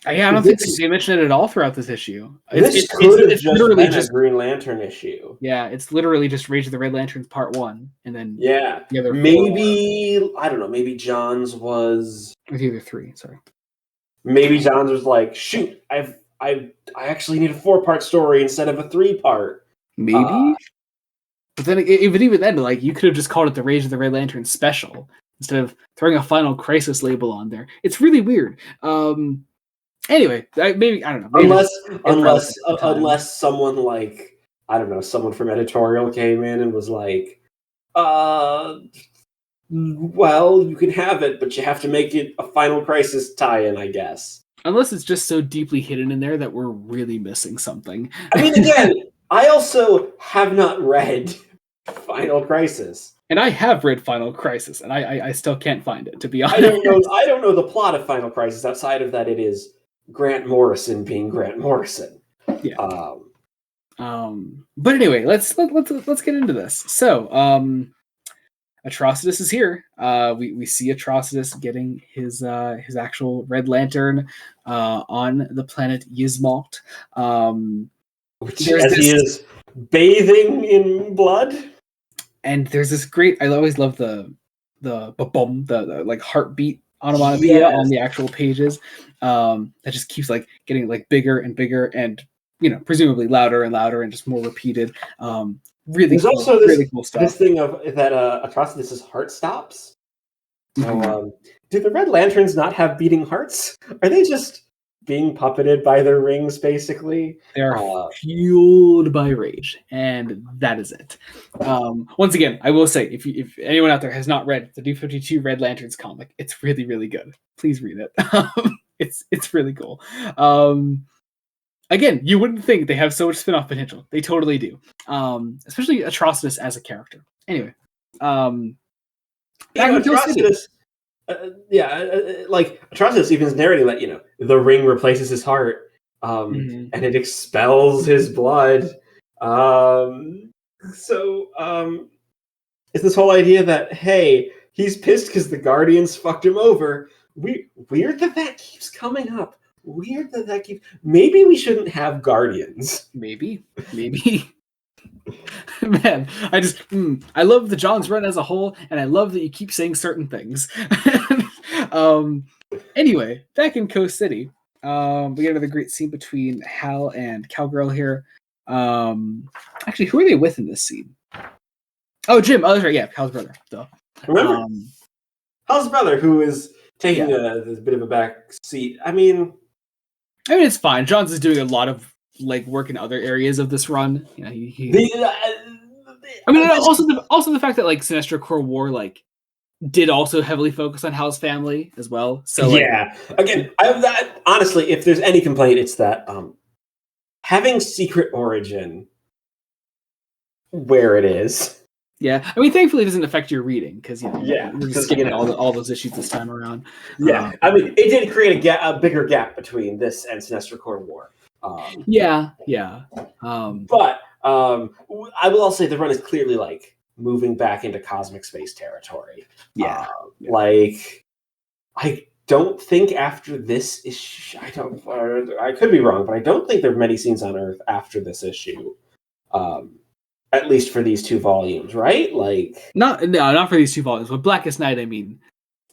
I don't think they mentioned it at all throughout this issue. This could have just been a Green Lantern issue. Yeah, it's literally just Rage of the Red Lanterns Part 1, and then the other maybe I don't know. Maybe John's was with either 3. Sorry. Maybe John's was like, shoot, I actually need a 4-part story instead of a 3-part. Maybe. But then even then, like, you could have just called it the Rage of the Red Lantern special instead of throwing a Final Crisis label on there. It's really weird. Anyway, maybe I don't know. Unless someone like, I don't know, someone from editorial came in and was like, well, you can have it, but you have to make it a Final Crisis tie-in, I guess. Unless it's just so deeply hidden in there that we're really missing something. I mean, again, I also have not read Final Crisis. And I have read Final Crisis, and I still can't find it, to be honest. I don't know the plot of Final Crisis outside of that it is Grant Morrison being Grant Morrison. Yeah. But anyway, let's get into this. So, Atrocitus is here. We see Atrocitus getting his actual Red Lantern on the planet Yzmalt. He is bathing in blood. And there's this great. I always love the ba-bum, the like heartbeat onomatopoeia on the actual pages. That just keeps like getting like bigger and bigger, and presumably louder and louder, and just more repeated. There's also really cool stuff. This thing of that Atrocitus' heart stops. So, do the Red Lanterns not have beating hearts? Are they just being puppeted by their rings, basically? They're fueled by rage, and that is it. Once again, I will say, if anyone out there has not read the New 52 Red Lanterns comic, it's really, really good. Please read it. It's really cool. Again, you wouldn't think they have so much spin-off potential. They totally do. Especially Atrocitus as a character. Anyway. Atrocitus... like Atrocitus even is narrating that the ring replaces his heart, and it expels his blood. It's this whole idea that he's pissed because the Guardians fucked him over. Weird that keeps coming up. Maybe we shouldn't have Guardians. Maybe. Man, I love the John's run as a whole, and I love that you keep saying certain things. Anyway, back in Coast City, we get another great scene between Hal and Cowgirl here. Actually, who are they with in this scene? Oh, Jim. Oh, that's right. Yeah, Hal's brother. So, remember, Hal's brother, who is taking a bit of a back seat. I mean, it's fine. Johns is doing a lot of work in other areas of this run. Also the fact that Sinestro Corps War did also heavily focus on Hal's family as well. So again, honestly, if there's any complaint, it's that having Secret Origin where it is. Yeah, thankfully it doesn't affect your reading because we're just skipping all those issues this time around. Yeah, it did create a bigger gap between this and Sinestro Corps War. But I will also say the run is clearly moving back into cosmic space territory. I don't think after this issue, I could be wrong, but I don't think there are many scenes on Earth after this issue. At least for these 2 volumes, right? Not for these 2 volumes, but Blackest Night.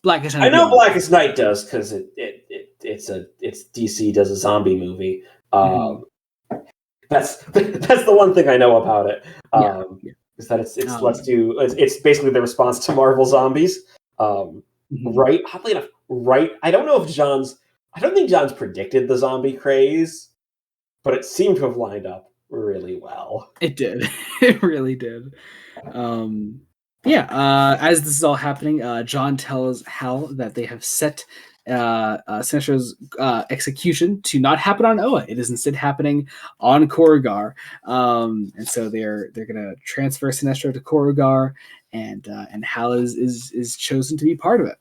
Blackest Night. I know Blackest Night does because it's DC does a zombie movie. That's the one thing I know about it. Yeah. Is that it's basically the response to Marvel Zombies. Right, oddly enough, right. I don't think John's predicted the zombie craze, but it seemed to have lined up really well. It did. It really did. As this is all happening, John tells Hal that they have set Sinestro's execution to not happen on Oa. It is instead happening on Korugar, and so they're gonna transfer Sinestro to Korugar, and Hal is chosen to be part of it.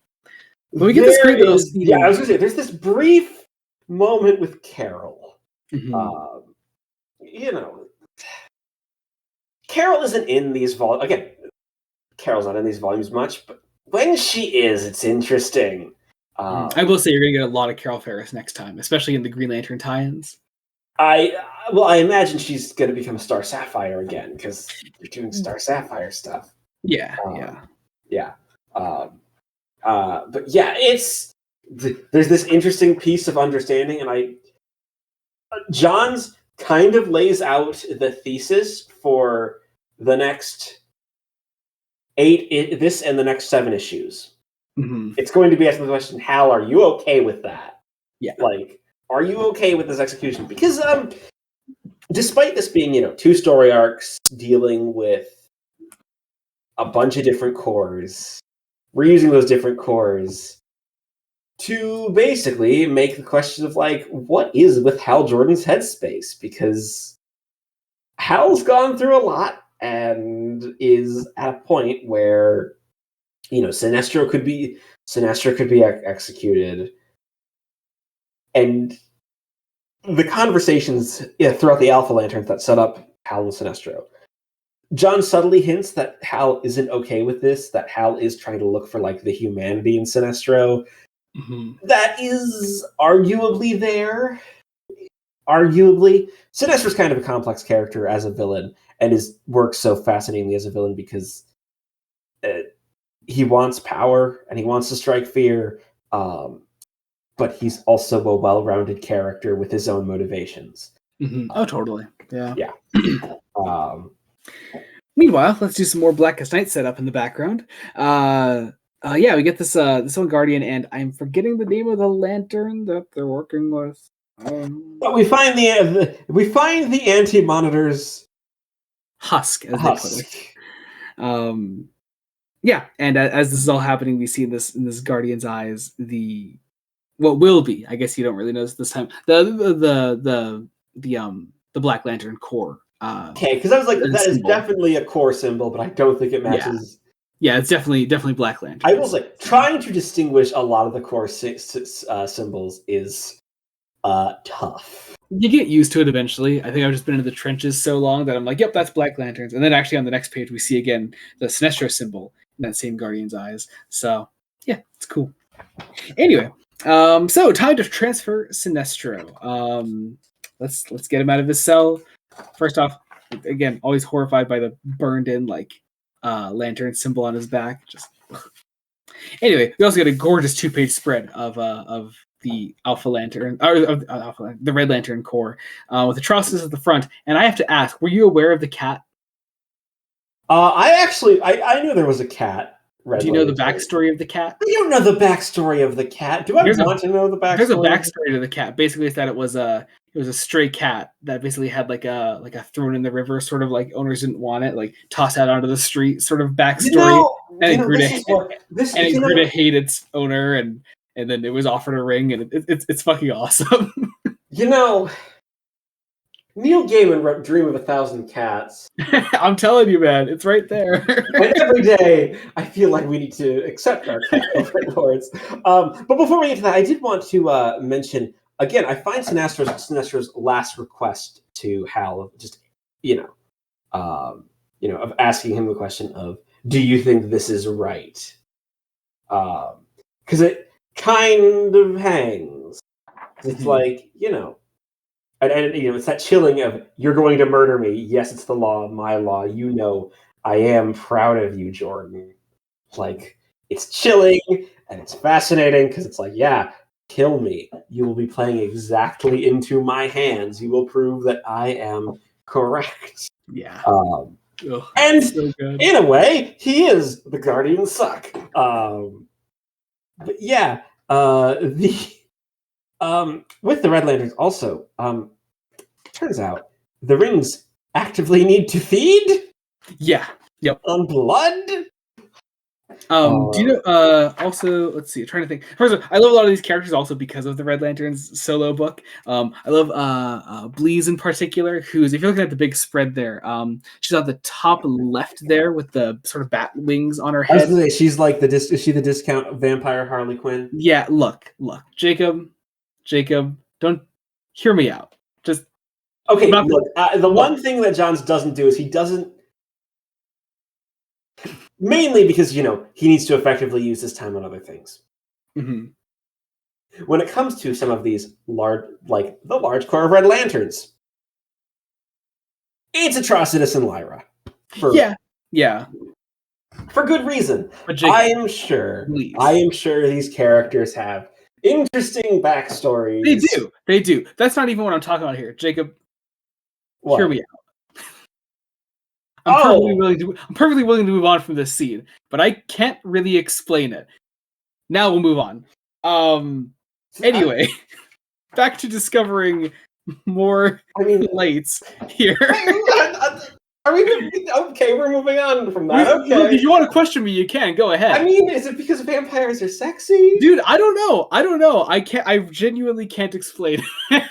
But we get this great little scene. Yeah, I was gonna say there's this brief moment with Carol. Carol isn't in these volumes. Again, Carol's not in these volumes much, but when she is, it's interesting. I will say you're going to get a lot of Carol Ferris next time, especially in the Green Lantern tie-ins. I imagine she's going to become a Star Sapphire again, because you're doing Star Sapphire stuff. Yeah. But yeah, there's this interesting piece of understanding, and John's kind of lays out the thesis for the next 8, this and the next 7 issues. It's going to be asking the question, Hal, are you okay with that? Yeah. Like, are you okay with this execution? Because despite this being, 2 story arcs dealing with a bunch of different cores, we're using those different cores to basically make the question of, like, what is with Hal Jordan's headspace? Because Hal's gone through a lot and is at a point where, Sinestro could be executed. And the conversations throughout the Alpha Lanterns that set up Hal and Sinestro, John subtly hints that Hal isn't okay with this, that Hal is trying to look for, like, the humanity in Sinestro. That is arguably there. Arguably. Sinestro's kind of a complex character as a villain, and works so fascinatingly as a villain because he wants power, and he wants to strike fear, but he's also a well-rounded character with his own motivations. Oh, totally. Yeah. Meanwhile, let's do some more Blackest Night setup in the background. We get this one Guardian, and I'm forgetting the name of the lantern that they're working with. But we find the Anti-Monitor's husk, as they put it. And as this is all happening, we see in this Guardian's eyes what will be, I guess you don't really notice this time, the Black Lantern core. Okay, because I was like, that symbol is definitely a core symbol, but I don't think it matches. Yeah, it's definitely Black Lantern. I was like, trying to distinguish a lot of the core symbols is tough. You get used to it eventually. I think I've just been in the trenches so long that I'm like, yep, that's Black Lanterns. And then actually on the next page, we see again the Sinestro symbol in that same Guardian's eyes. So yeah, it's cool. Anyway, so time to transfer Sinestro. Let's get him out of his cell. First off, again, always horrified by the burned in lantern symbol on his back. Anyway, we also get a gorgeous 2-page spread of the Alpha Lantern, the Red Lantern core, with atrocities at the front. And I have to ask, were you aware of the cat? I knew there was a cat. Do you know the backstory of the cat? I don't know the backstory of the cat. Do I want to know the backstory? There's a backstory to the cat. Basically, it's that it was a stray cat that basically had like a thrown in the river, sort of like owners didn't want it, like tossed out onto the street, sort of backstory. And it grew to hate its owner, and then it was offered a ring, and it's fucking awesome. Neil Gaiman wrote Dream of a Thousand Cats. I'm telling you, man, it's right there. And every day, I feel like we need to accept our cat overlords. But before we get to that, I did want to mention, again, I find Sinestro's last request to Hal, just, of asking him the question of, do you think this is right? Because it kind of hangs. It's like, and it's that chilling of, you're going to murder me. Yes, it's the law, my law. I am proud of you, Jordan. Like, it's chilling and it's fascinating because it's like, yeah, kill me. You will be playing exactly into my hands. You will prove that I am correct. Yeah. And so good. in a way, he is the Guardian Suck. But yeah, with the Red Lanterns also, turns out the rings actively need to feed. Yeah. Yep. On blood. Do you know? Also, let's see. I'm trying to think. First of all, I love a lot of these characters also because of the Red Lanterns solo book. I love Bleez in particular, who's, if you're looking at the big spread there, she's on the top left there with the sort of bat wings on her head. I was gonna say, she's like is she the discount vampire Harley Quinn? Yeah. Look, Jacob, don't hear me out. Just okay. Look, the one thing that Johns doesn't do is he doesn't. Mainly because, he needs to effectively use his time on other things. Mm-hmm. When it comes to some of these large, like the large core of Red Lanterns, it's Atrocitus and Lyra. Yeah. For good reason. But Jacob, I am sure these characters have interesting backstories. They do. That's not even what I'm talking about here. Jacob, hear me out. I'm perfectly willing to move on from this scene, but I can't really explain it. Now we'll move on. Anyway, back to discovering more lights here. Are we okay? We're moving on from that. Okay. If you want to question me, you can. Go ahead. I mean, is it because vampires are sexy? Dude, I don't know. I genuinely can't explain it.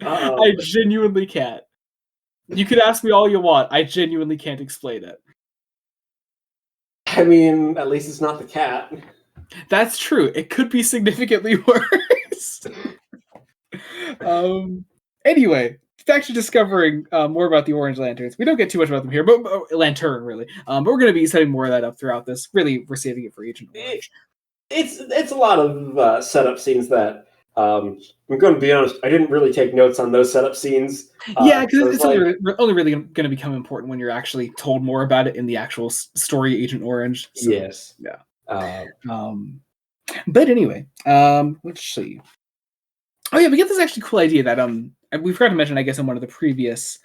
I genuinely can't. You could ask me all you want. I genuinely can't explain it. I mean, at least it's not the cat. That's true. It could be significantly worse. Anyway, back to discovering more about the Orange Lanterns. We don't get too much about them here, but Lantern really. But we're going to be setting more of that up throughout this. Really, we're saving it for Agent Orange. It's a lot of setup scenes that. I'm going to be honest. I didn't really take notes on those setup scenes. Yeah, because it's only really going to become important when you're actually told more about it in the actual story, Agent Orange. So, yes. Yeah. But anyway, let's see. Oh yeah, we get this actually cool idea that we forgot to mention, I guess, in one of the previous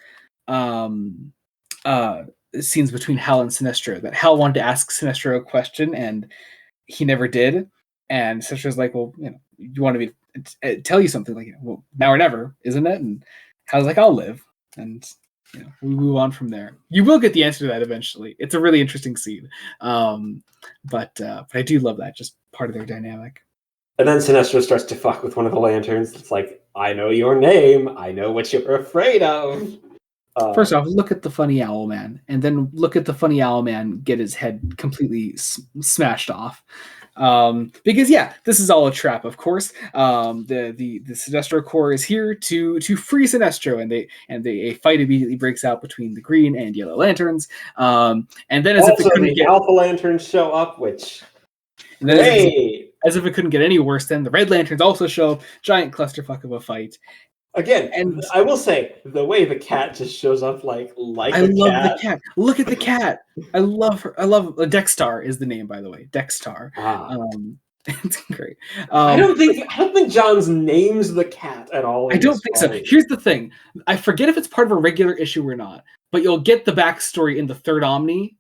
scenes between Hal and Sinestro, that Hal wanted to ask Sinestro a question and he never did. And Sinestro's like, well, you wanted me to tell you something, like, well, now or never, isn't it? And Hal's like, I'll live. And we move on from there. You will get the answer to that eventually. It's a really interesting scene. But I do love that, just part of their dynamic. And then Sinestro starts to fuck with one of the lanterns. It's like, I know your name. I know what you're afraid of. First off, look at the funny owl man, and then look at the funny owl man get his head completely smashed off. Because this is all a trap, of course. The Sinestro Corps is here to free Sinestro, and a fight immediately breaks out between the Green and Yellow Lanterns. And then as also, if the Alpha Lanterns show up, as if it couldn't get any worse, then the Red Lanterns also show up. Giant clusterfuck of a fight. Again, and I will say, the way the cat just shows up I love the cat. Look at the cat. I love her. I love Dexstar is the name, by the way. Dexstar. It's great. I don't think Johns names the cat at all. I don't think so. Here's the thing. I forget if it's part of a regular issue or not, but you'll get the backstory in the third Omni.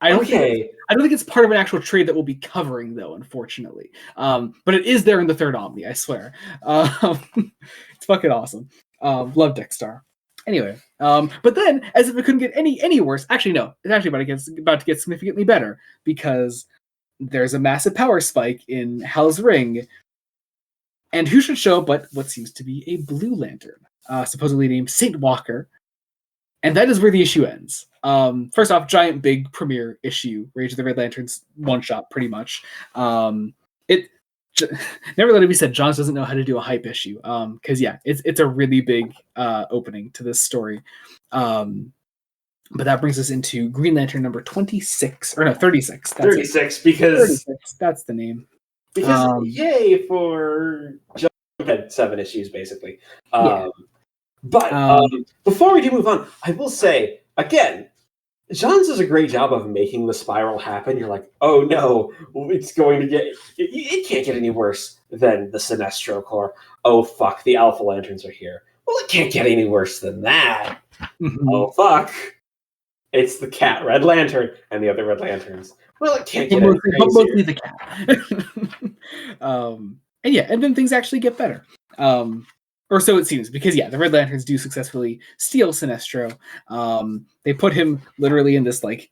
I don't think it's part of an actual trade that we'll be covering, though, unfortunately. But it is there in the third Omni, I swear. It's fucking awesome. Love Dexstar. Anyway, but then, as if it couldn't get any worse, actually no, it's actually about to get significantly better, because there's a massive power spike in Hal's ring, and who should show but what seems to be a blue lantern, supposedly named Saint Walker. And that is where the issue ends. First off, giant big premiere issue, Rage of the Red Lanterns one shot, pretty much. Never let it be said, Johns doesn't know how to do a hype issue. Because it's a really big opening to this story. But that brings us into Green Lantern number 26, or no, 36. 36, because 36, that's the name. Because yay for John had 7 issues basically. But before we do move on, I will say, again, Johns does a great job of making the spiral happen. You're like, oh no, it's going to get. It can't get any worse than the Sinestro Corps. Oh fuck, the Alpha Lanterns are here. Well, it can't get any worse than that. Oh fuck, it's the Cat Red Lantern and the other Red Lanterns. Well, it can't get any crazier. Mostly the Cat. And yeah, and then things actually get better. Or so it seems, because yeah, the Red Lanterns do successfully steal Sinestro. They put him literally in this like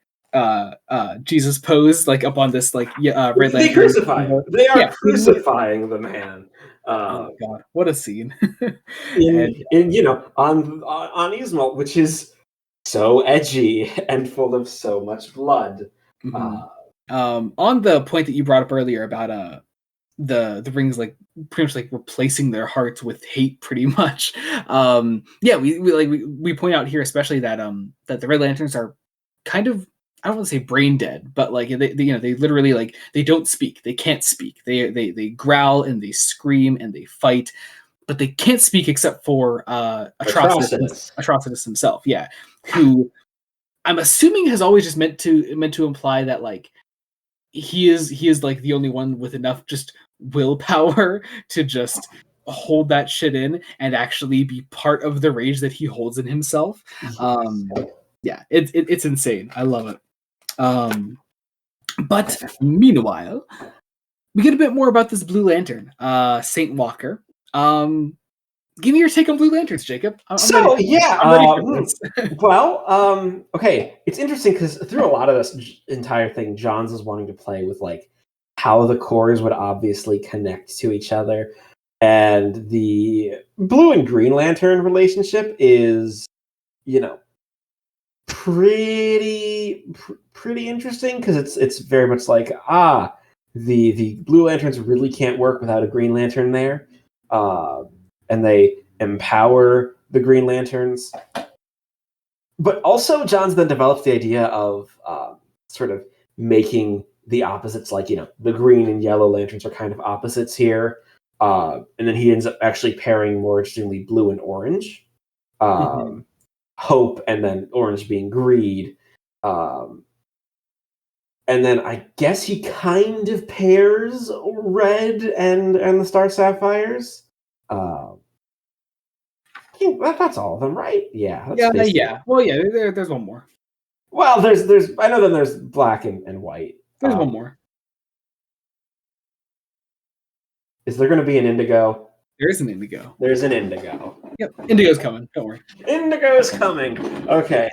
Jesus pose, like up on this like Red Lantern. They crucify him. They are crucifying the man. Oh god, what a scene! in you know, on Ismail, which is so edgy and full of so much blood. On the point that you brought up earlier about the rings like pretty much like replacing their hearts with hate pretty much. We point out here especially that that the Red Lanterns are kind of, I don't want to say brain dead, but like they literally like they don't speak. They can't speak. They growl and they scream and they fight, but they can't speak except for Atrocitus himself. Yeah, who I'm assuming has always just meant to imply that like he is like the only one with enough just willpower to just hold that shit in and actually be part of the rage that he holds in himself. Yeah, it's insane. I love it. But meanwhile, we get a bit more about this Blue Lantern, Saint Walker. Give me your take on Blue Lanterns, Jacob. I'm ready okay. It's interesting because through a lot of this entire thing, Johns is wanting to play with like how the cores would obviously connect to each other, and the Blue and Green Lantern relationship is, you know, pretty interesting because it's very much like the Blue Lanterns really can't work without a Green Lantern there. And they empower the Green Lanterns. But also, Johns then develops the idea of sort of making the opposites, like, you know, the Green and Yellow Lanterns are kind of opposites here. And then he ends up actually pairing, more interestingly, Blue and Orange. Hope, and then Orange being Greed. And then I guess he kind of pairs Red and the Star Sapphires. I think that's all of them, right? Yeah. Yeah. Well, yeah. There's one more. Well, there's. I know then there's Black and White. There's one more. Is there going to be an Indigo? There is an Indigo. There's an Indigo. Yep, Indigo's coming. Don't worry. Indigo's coming. Okay.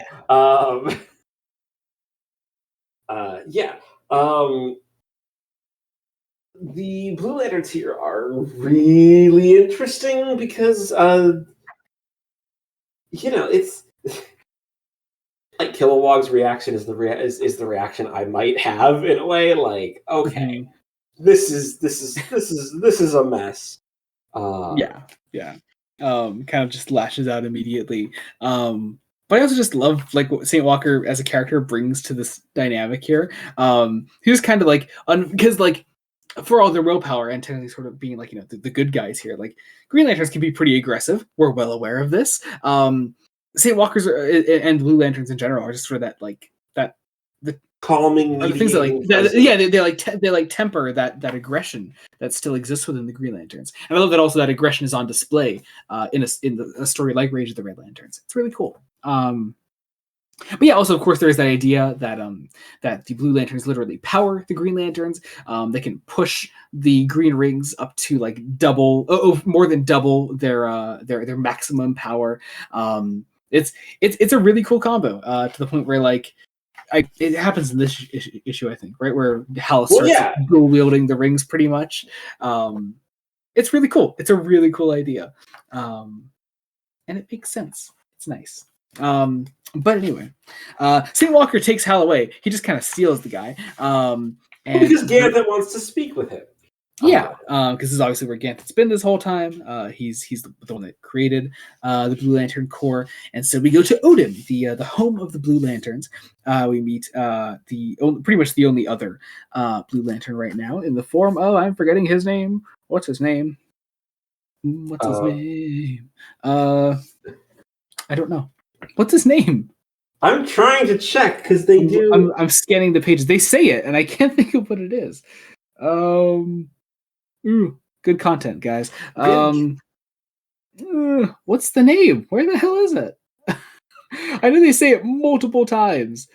Yeah. The Blue Lanterns here are really interesting because, you know, it's like Kilowog's reaction is the reaction I might have in a way. Like, okay, this is a mess. Yeah. Kind of just lashes out immediately. But I also just love like what Saint Walker as a character brings to this dynamic here. He was kind of like because like for all their willpower and technically sort of being like, you know, the good guys here, like Green Lanterns can be pretty aggressive. We're well aware of this. Saint Walkers and Blue Lanterns in general are just sort of that like that the calming things that like they like temper that aggression that still exists within the Green Lanterns. And I love that also that aggression is on display in a story like Rage of the Red Lanterns. It's really cool. But yeah, also of course there is that idea that that the Blue Lanterns literally power the Green Lanterns. They can push the green rings up to like more than double their maximum power. It's a really cool combo to the point where like it happens in this issue, I think, right, where Hal starts dual wielding the rings pretty much. It's really cool. It's a really cool idea, and it makes sense. It's nice. But anyway, Saint Walker takes Hal away. He just kind of steals the guy. And because Ganthet wants to speak with him. Yeah, because this is obviously where Ganthet's been this whole time. He's the one that created the Blue Lantern Corps, and so we go to Odin, the home of the Blue Lanterns. We meet pretty much the only other Blue Lantern right now in the form of, I'm forgetting his name. What's his name? I don't know. What's his name? I'm trying to check because they do. I'm scanning the pages. They say it, and I can't think of what it is. Good content, guys. What's the name? Where the hell is it? I know they say it multiple times.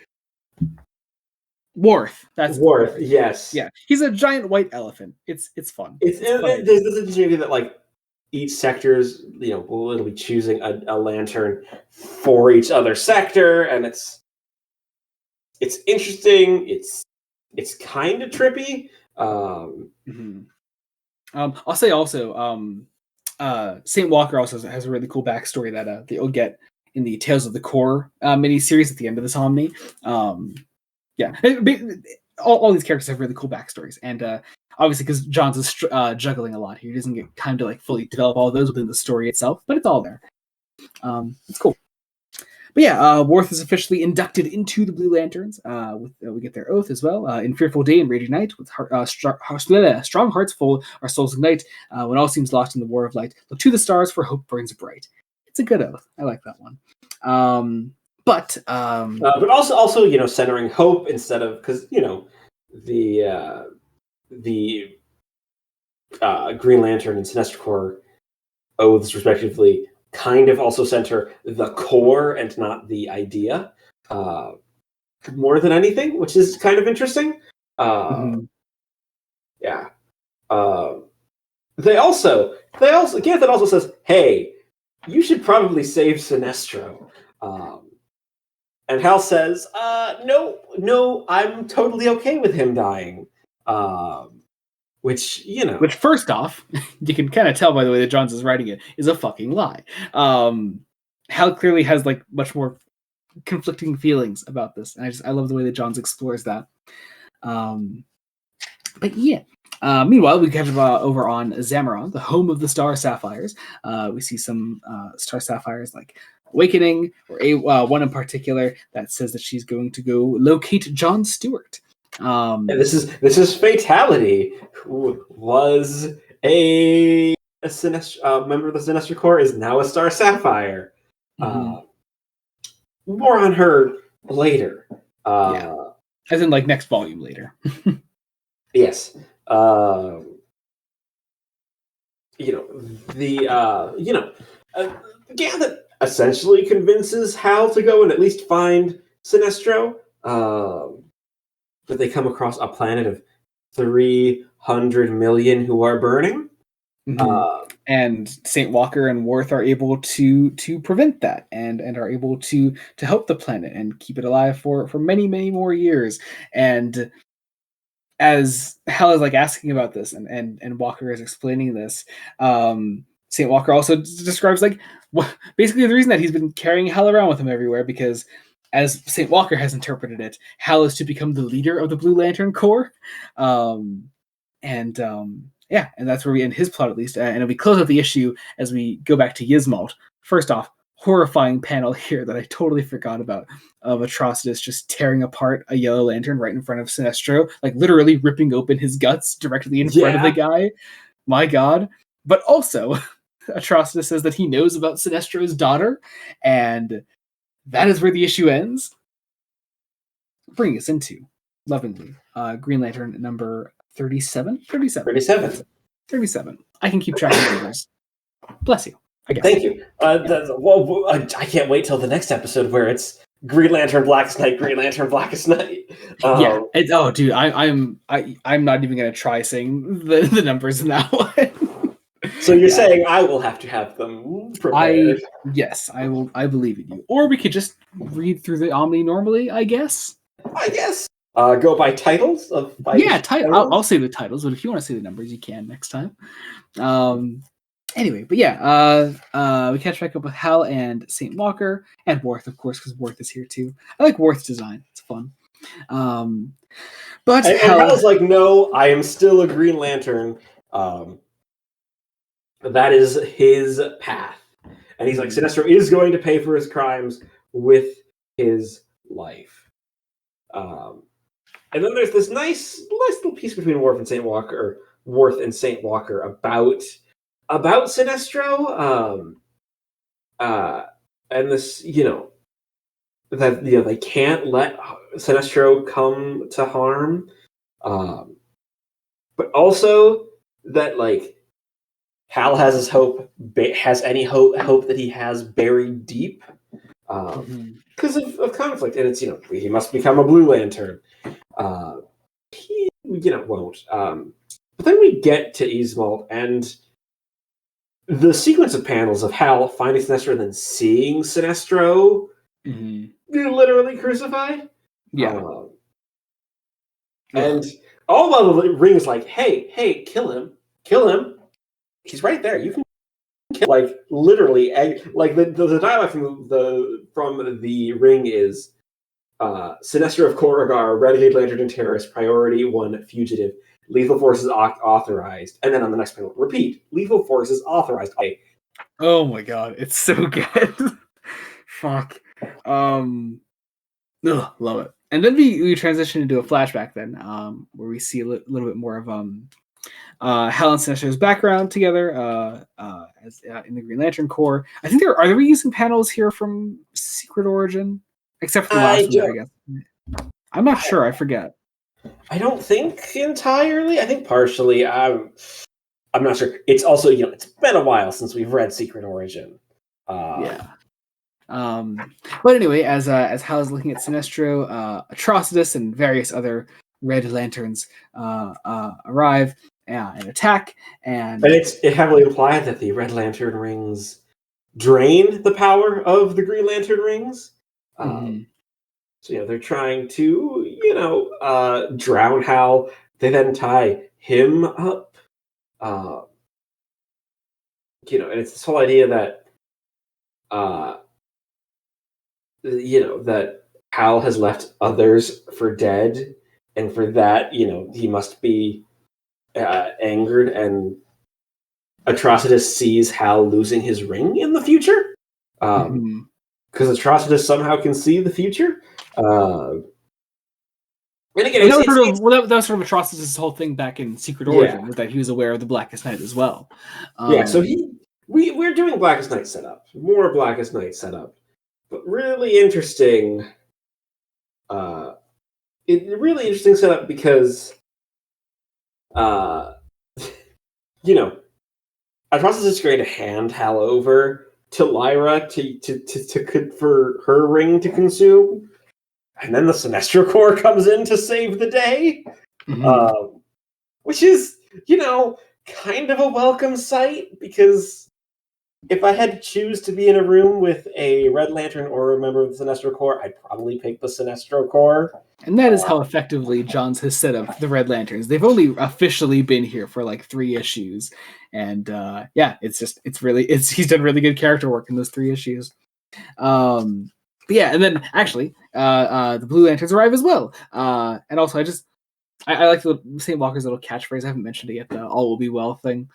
Worth. That's Worth. Yes. Yeah, he's a giant white elephant. It's fun. There's this idea that like each sector is, will literally choosing a lantern for each other sector, and it's interesting. It's kind of trippy. I'll say also, Saint Walker also has a really cool backstory that you'll get in the Tales of the Core miniseries at the end of this Omni. Yeah, all these characters have really cool backstories, and obviously because Johns is juggling a lot here, he doesn't get time to like fully develop all of those within the story itself, but it's all there. It's cool. But yeah, Worth is officially inducted into the Blue Lanterns. We get their oath as well. In Fearful Day and Raging Night, with strong hearts full, our souls ignite. When all seems lost in the war of light, look to the stars, for hope burns bright. It's a good oath. I like that one. But also centering hope instead of, because the Green Lantern and Sinestro Corps oaths respectively kind of also center the core and not the idea more than anything, which is kind of interesting. Yeah. They also Ganthet also says, hey, you should probably save Sinestro. And Hal says, no, I'm totally okay with him dying. Which first off, you can kind of tell by the way that Johns is writing it, is a fucking lie. Hal clearly has like much more conflicting feelings about this, and I love the way that Johns explores that. But yeah. Meanwhile, we have over on Zamaron, the home of the Star Sapphires. We see some Star Sapphires like awakening, or one in particular that says that she's going to go locate John Stewart. And this is Fatality, who was a member of the Sinestro Corps, is now a Star Sapphire. More on her later. As in like next volume later. Yes. Ganthet essentially convinces Hal to go and at least find Sinestro. But they come across a planet of 300 million who are burning. And Saint Walker and Worth are able to prevent that and are able to help the planet and keep it alive for many, many more years. And as Hal is like asking about this and Walker is explaining this, Saint Walker also describes like basically the reason that he's been carrying Hal around with him everywhere, because as Saint Walker has interpreted it, Hal is to become the leader of the Blue Lantern Corps. And that's where we end his plot, at least. And we close out the issue as we go back to Yzmalt. First off, horrifying panel here that I totally forgot about, of Atrocitus just tearing apart a Yellow Lantern right in front of Sinestro, like literally ripping open his guts directly in front of the guy. My God. But also, Atrocitus says that he knows about Sinestro's daughter, and that is where the issue ends. Bringing us into, lovingly, Green Lantern number 37? 37. I can keep track of numbers. Bless you. I guess. Thank you. I can't wait till the next episode where it's Green Lantern Blackest Night, Green Lantern Blackest Night. Dude, I'm not even gonna try saying the numbers in that one. So you're saying I will have to have them prepared? Yes, I will. I believe in you. Or we could just read through the Omni normally, I guess. Go by titles of. I'll say the titles, but if you want to say the numbers, you can next time. Anyway, but we catch back up with Hal and Saint Walker and Worth, of course, because Worth is here too. I like Worth's design; it's fun. But Hal's like, no, I am still a Green Lantern. That is his path, and he's like, Sinestro is going to pay for his crimes with his life. And then there's this nice little piece between Worth and Saint Walker about Sinestro. And this, that they can't let Sinestro come to harm, but also that Hal has his has any hope that he has buried deep, because of conflict, and it's he must become a Blue Lantern. He won't. But then we get to Ismalt, and the sequence of panels of Hal finding Sinestro and then seeing Sinestro literally crucified. Yeah. And all while the ring is like, hey, kill him. He's right there. You can kill, literally, the dialogue from the ring is, Sinestro of Korugar, Renegade Lantern and Terrorist, Priority 1 Fugitive, Lethal Forces authorized, and then on the next panel, repeat, Lethal Forces authorized. Okay. Oh my god, it's so good. Fuck. Love it. And then we transition into a flashback then, where we see a little bit more of Hal and Sinestro's background together as in the Green Lantern Corps. I think are they using panels here from Secret Origin? Except for the last one, I guess. I'm not sure. I forget. I don't think entirely. I think partially. I'm not sure. It's also, it's been a while since we've read Secret Origin. Yeah. But anyway, as Hal is looking at Sinestro, Atrocitus and various other Red Lanterns arrive and attack, and it heavily implied that the Red Lantern rings drain the power of the Green Lantern rings. So they're trying to drown Hal. They then tie him up. And it's this whole idea that that Hal has left others for dead, and for that, he must be angered, and Atrocitus sees Hal losing his ring in the future. Because Atrocitus somehow can see the future. And again, that was sort of Atrocitus' whole thing back in Secret Origin, that he was aware of the Blackest Night as well. So we're doing Blackest Night setup, more Blackest Night setup, but really interesting. Really interesting setup because, Atrocitus is going to hand Hal over to Lyra for her ring to consume, and then the Sinestro Corps comes in to save the day, which is kind of a welcome sight, because if I had to choose to be in a room with a Red Lantern or a member of the Sinestro Corps, I'd probably pick the Sinestro Corps. And that is how effectively Johns has set up the Red Lanterns. They've only officially been here for 3 issues. And he's done really good character work in those 3 issues. And then actually, the Blue Lanterns arrive as well. And also I like the St. Walker's little catchphrase. I haven't mentioned it yet, the all will be well thing.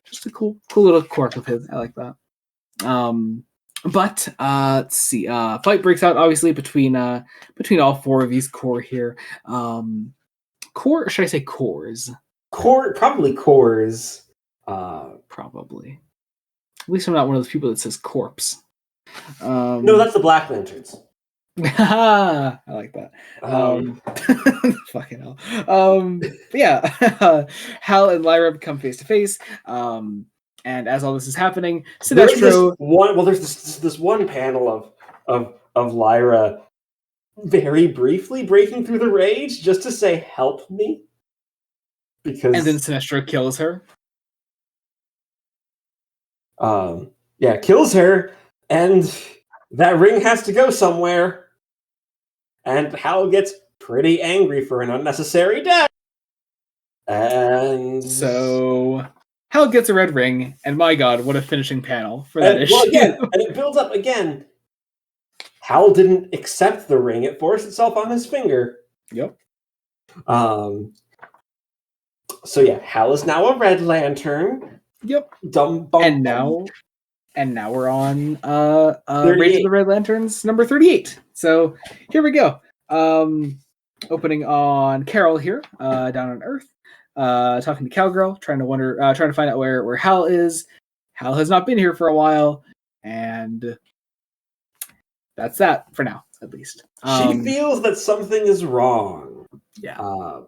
Just a cool little quirk of his. I like that. But let's see. Fight breaks out obviously between all 4 of these Corps here. Corps, or should I say Corps? Probably Corps. Probably. At least I'm not one of those people that says corpse. No, that's the Black Lanterns. I like that. Fucking hell. Hal and Lyra come face to face. And as all this is happening, Sinestro. There's this one panel of Lyra very briefly breaking through the rage just to say, "Help me," because and then Sinestro kills her. Kills her, and that ring has to go somewhere. And Hal gets pretty angry for an unnecessary death. And so Hal gets a red ring, and my god, what a finishing panel for that issue. And it builds up again. Hal didn't accept the ring, it forced itself on his finger. Yep. Hal is now a Red Lantern. Yep. And now we're on Rage of the Red Lanterns number 38. So here we go. Opening on Carol here, down on Earth, talking to Cowgirl, trying to find out where Hal is. Hal has not been here for a while, and that's that for now. at least. She feels that something is wrong. Yeah.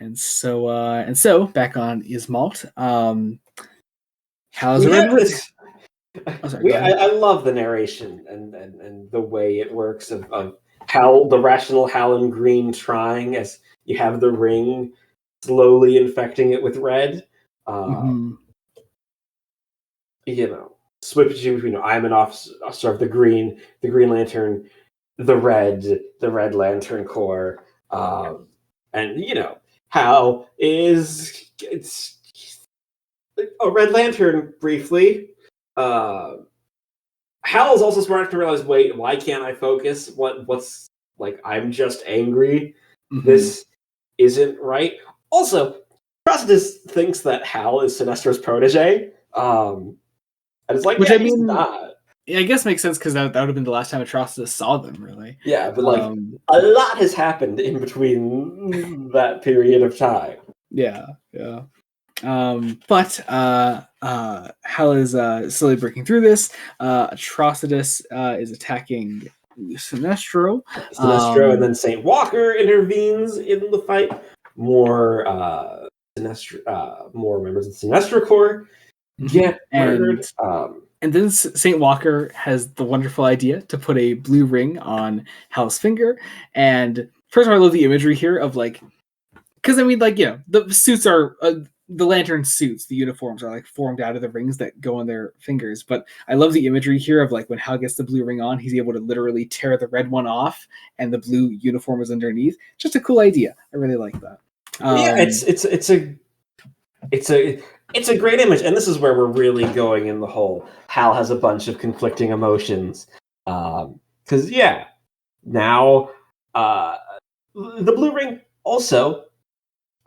And so back on Ismalt, how's We the have red? this. Oh, sorry, go ahead. I love the narration and the way it works of Hal, the rational Hal and Green trying as you have the ring slowly infecting it with red. You know, switching between I'm an officer of the Green Lantern, the Red Lantern Corps, and you know Hal it's a Red Lantern briefly. Hal is also smart enough to realize, wait, why can't I focus? What's like? I'm just angry. This isn't right. Also, Atrocitus thinks that Hal is Sinestro's protege. And it's like, which yeah, I he's mean, not. I guess makes sense because that would have been the last time Atrocitus saw them, really. Yeah, but like a lot has happened in between that period of time. Yeah. But Hal is slowly breaking through this. Atrocitus is attacking Sinestro. And then Saint Walker intervenes in the fight. More members of the Sinestro Corps get murdered. And then Saint Walker has the wonderful idea to put a blue ring on Hal's finger. And first of all, I love the imagery here of like, because I mean, like, you know, the suits are the lantern suits, the uniforms are like formed out of the rings that go on their fingers. But I love the imagery here of like when Hal gets the blue ring on, he's able to literally tear the red one off, and the blue uniform is underneath. Just a cool idea. I really like that. Yeah, it's a great image, and this is where we're really going in the whole Hal has a bunch of conflicting emotions. Because now the blue ring also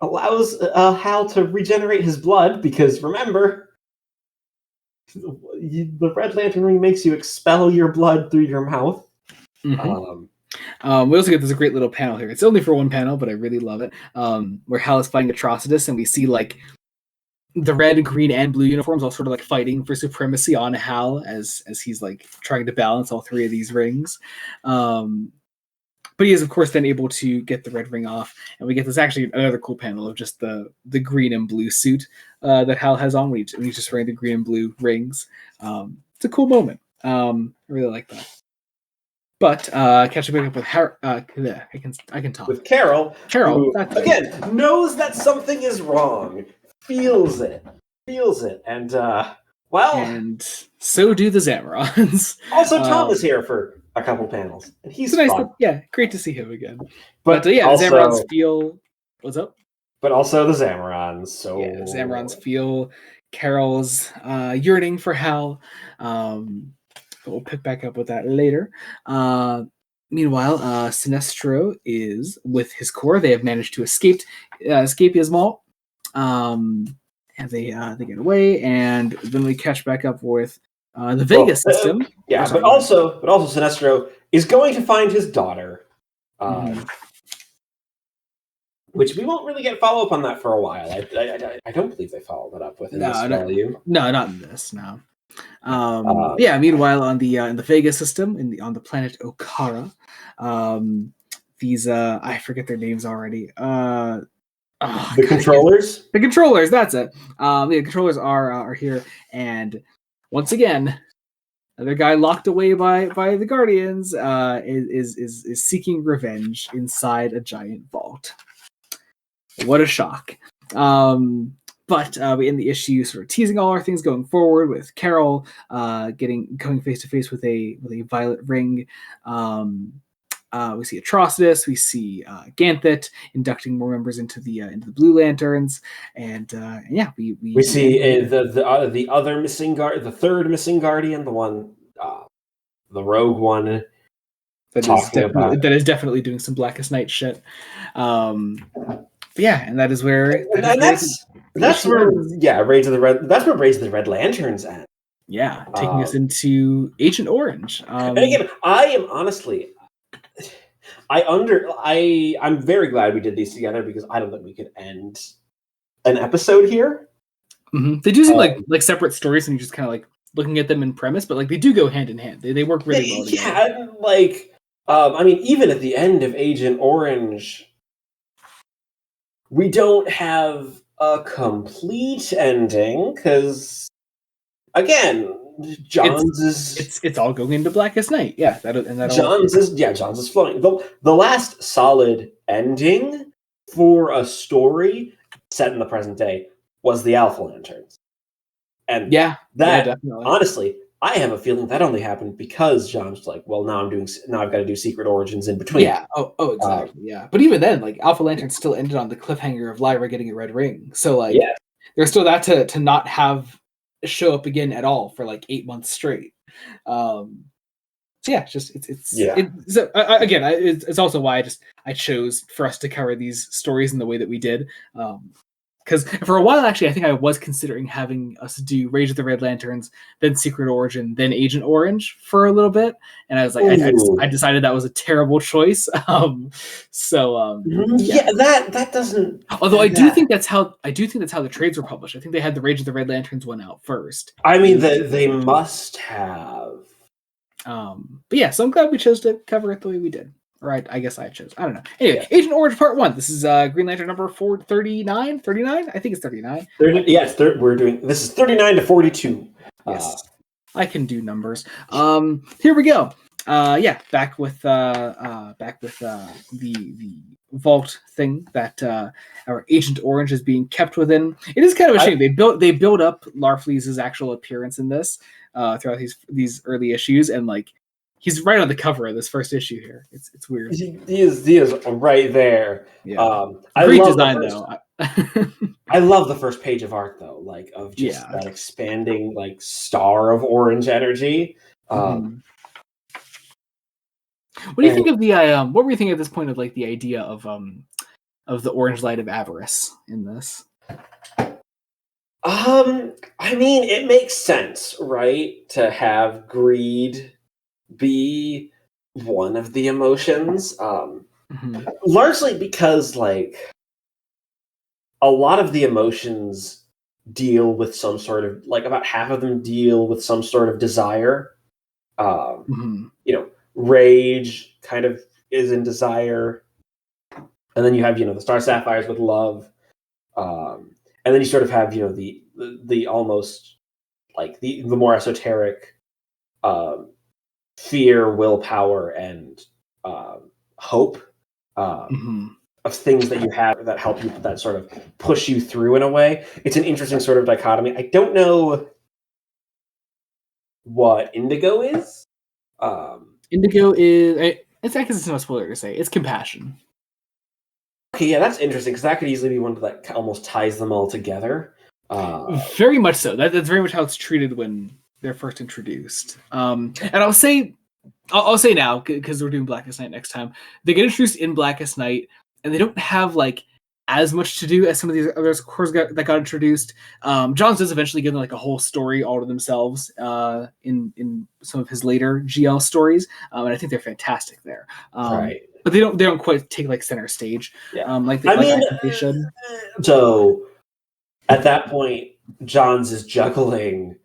allows Hal to regenerate his blood, because remember, the Red Lantern ring makes you expel your blood through your mouth. We also get this great little panel here. It's only for one panel, but I really love it. Where Hal is fighting Atrocitus, and we see like the red, green, and blue uniforms all sort of like fighting for supremacy on Hal as he's like trying to balance all three of these rings. But he is, of course, then able to get the red ring off, and we get this actually another cool panel of just the green and blue suit that Hal has on when he's just wearing the green and blue rings. It's a cool moment. I really like that. But catching back up with I can talk with Carol. Carol, who, again, knows that something is wrong, feels it, and and so do the Zamorons. Also, Tom is here for a couple panels, and he's nice. fun. Great to see him again. But the also, Zamorons feel. What's up? But also the Zamorons. So the Zamorons feel Carol's yearning for Hal. But we'll pick back up with that later. Meanwhile, Sinestro is with his corps. They have managed to escape Ismalt. And they get away, and then we catch back up with the Vega system. But also Sinestro is going to find his daughter, which we won't really get follow up on that for a while. I don't believe they followed that up with in this volume. No, not in this. No. Meanwhile, on the in the Vega system, on the planet Okara, these I forget their names already. The controllers. The controllers. That's it. The controllers are here, and once again, another guy locked away by the Guardians is seeking revenge inside a giant vault. What a shock! But we end the issue sort of teasing all our things going forward, with Carol coming face to face with a violet ring. We see Atrocitus, we see Ganthet inducting more members into the Blue Lanterns, and we see the other missing guard, the third missing Guardian, the one, the rogue one, that is definitely doing some Blackest Night shit. And that is where that's where Raids of the Red Lanterns at. Yeah, taking us into Agent Orange. And again, I'm very glad we did these together, because I don't think we could end an episode here. Mm-hmm. They do seem like separate stories, and you're just kind of like looking at them in premise, but like they do go hand in hand. They work really well together. Yeah, like I mean, even at the end of Agent Orange, we don't have a complete ending because, again, Johns is It's all going into Blackest Night. Yeah, that Johns is flowing. The last solid ending for a story set in the present day was the Alpha Lanterns, and yeah, definitely. honestly, I have a feeling that only happened because John's like, well, now I've got to do Secret Origins in between. Yeah. Exactly. Yeah. But even then, like Alpha Lantern still ended on the cliffhanger of Lyra getting a red ring. So like, Yeah. there's still that to not have show up again at all for like 8 months straight. So yeah, it's also why I chose for us to cover these stories in the way that we did. Because for a while, actually, I think I was considering having us do Rage of the Red Lanterns, then Secret Origin, then Agent Orange for a little bit, and I was like, I decided that was a terrible choice. That doesn't. Although I do think that's how the trades were published. I think they had the Rage of the Red Lanterns one out first. I mean, they must have. But yeah, so I'm glad we chose to cover it the way we did. Right, I guess I chose. I don't know. Anyway, Agent Orange Part 1. This is Green Lantern number 439. 39? I think it's 39. We're doing this is 39 to 42. Yes. I can do numbers. Here we go. Back with the vault thing that our Agent Orange is being kept within. It is kind of a shame. They build up Larfleeze's actual appearance in this throughout these early issues, and like he's right on the cover of this first issue here. It's weird. He is right there. Yeah. Great design though. I love the first page of art though, like of just that expanding like star of orange energy. What do you think of the what were you thinking at this point of like the idea of the orange light of avarice in this? I mean, it makes sense, right? To have greed be one of the emotions. Largely because like a lot of the emotions deal with some sort of like about half of them deal with some sort of desire. Rage kind of is in desire, and then you have the Star Sapphires with love, and then you sort of have the almost like the more esoteric fear, willpower, and hope of things that you have that help you, that sort of push you through in a way. It's an interesting sort of dichotomy. I don't know what indigo is. Indigo is, I guess it's no spoiler to say, it's compassion. Okay, yeah, that's interesting because that could easily be one that almost ties them all together. Very much so. That's very much how it's treated when they're first introduced. And I'll say now, because we're doing Blackest Night next time, they get introduced in Blackest Night, and they don't have like as much to do as some of these other cores that got introduced. Johns does eventually give them like a whole story all to themselves in some of his later GL stories, and I think they're fantastic there. Right. But they don't quite take like center stage. I think they should. So at that point, Johns is juggling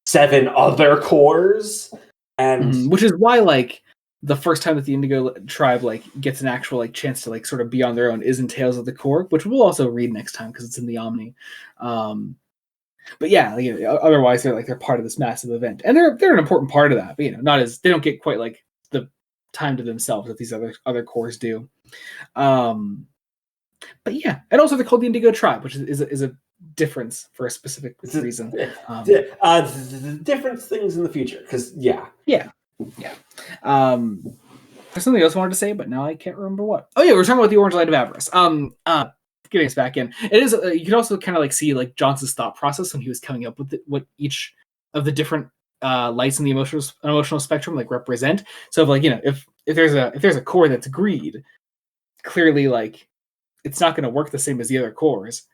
7 other cores, and which is why like the first time that the Indigo tribe like gets an actual like chance to like sort of be on their own is in Tales of the Corps, which we'll also read next time because it's in the Omni. But yeah, otherwise they're part of this massive event, and they're an important part of that. But not as they don't get quite like the time to themselves that these other corps do. But yeah, and also they're called the Indigo Tribe, which is a difference for a specific reason. Different things in the future, because yeah. There's something else I wanted to say, but now I can't remember what. Oh yeah, we're talking about the Orange Light of Avarice. Getting us back in, it is. You can also kind of like see like Johnson's thought process when he was coming up with what each of the different lights in the emotional spectrum like represent. So if there's a core that's greed, clearly like it's not going to work the same as the other cores.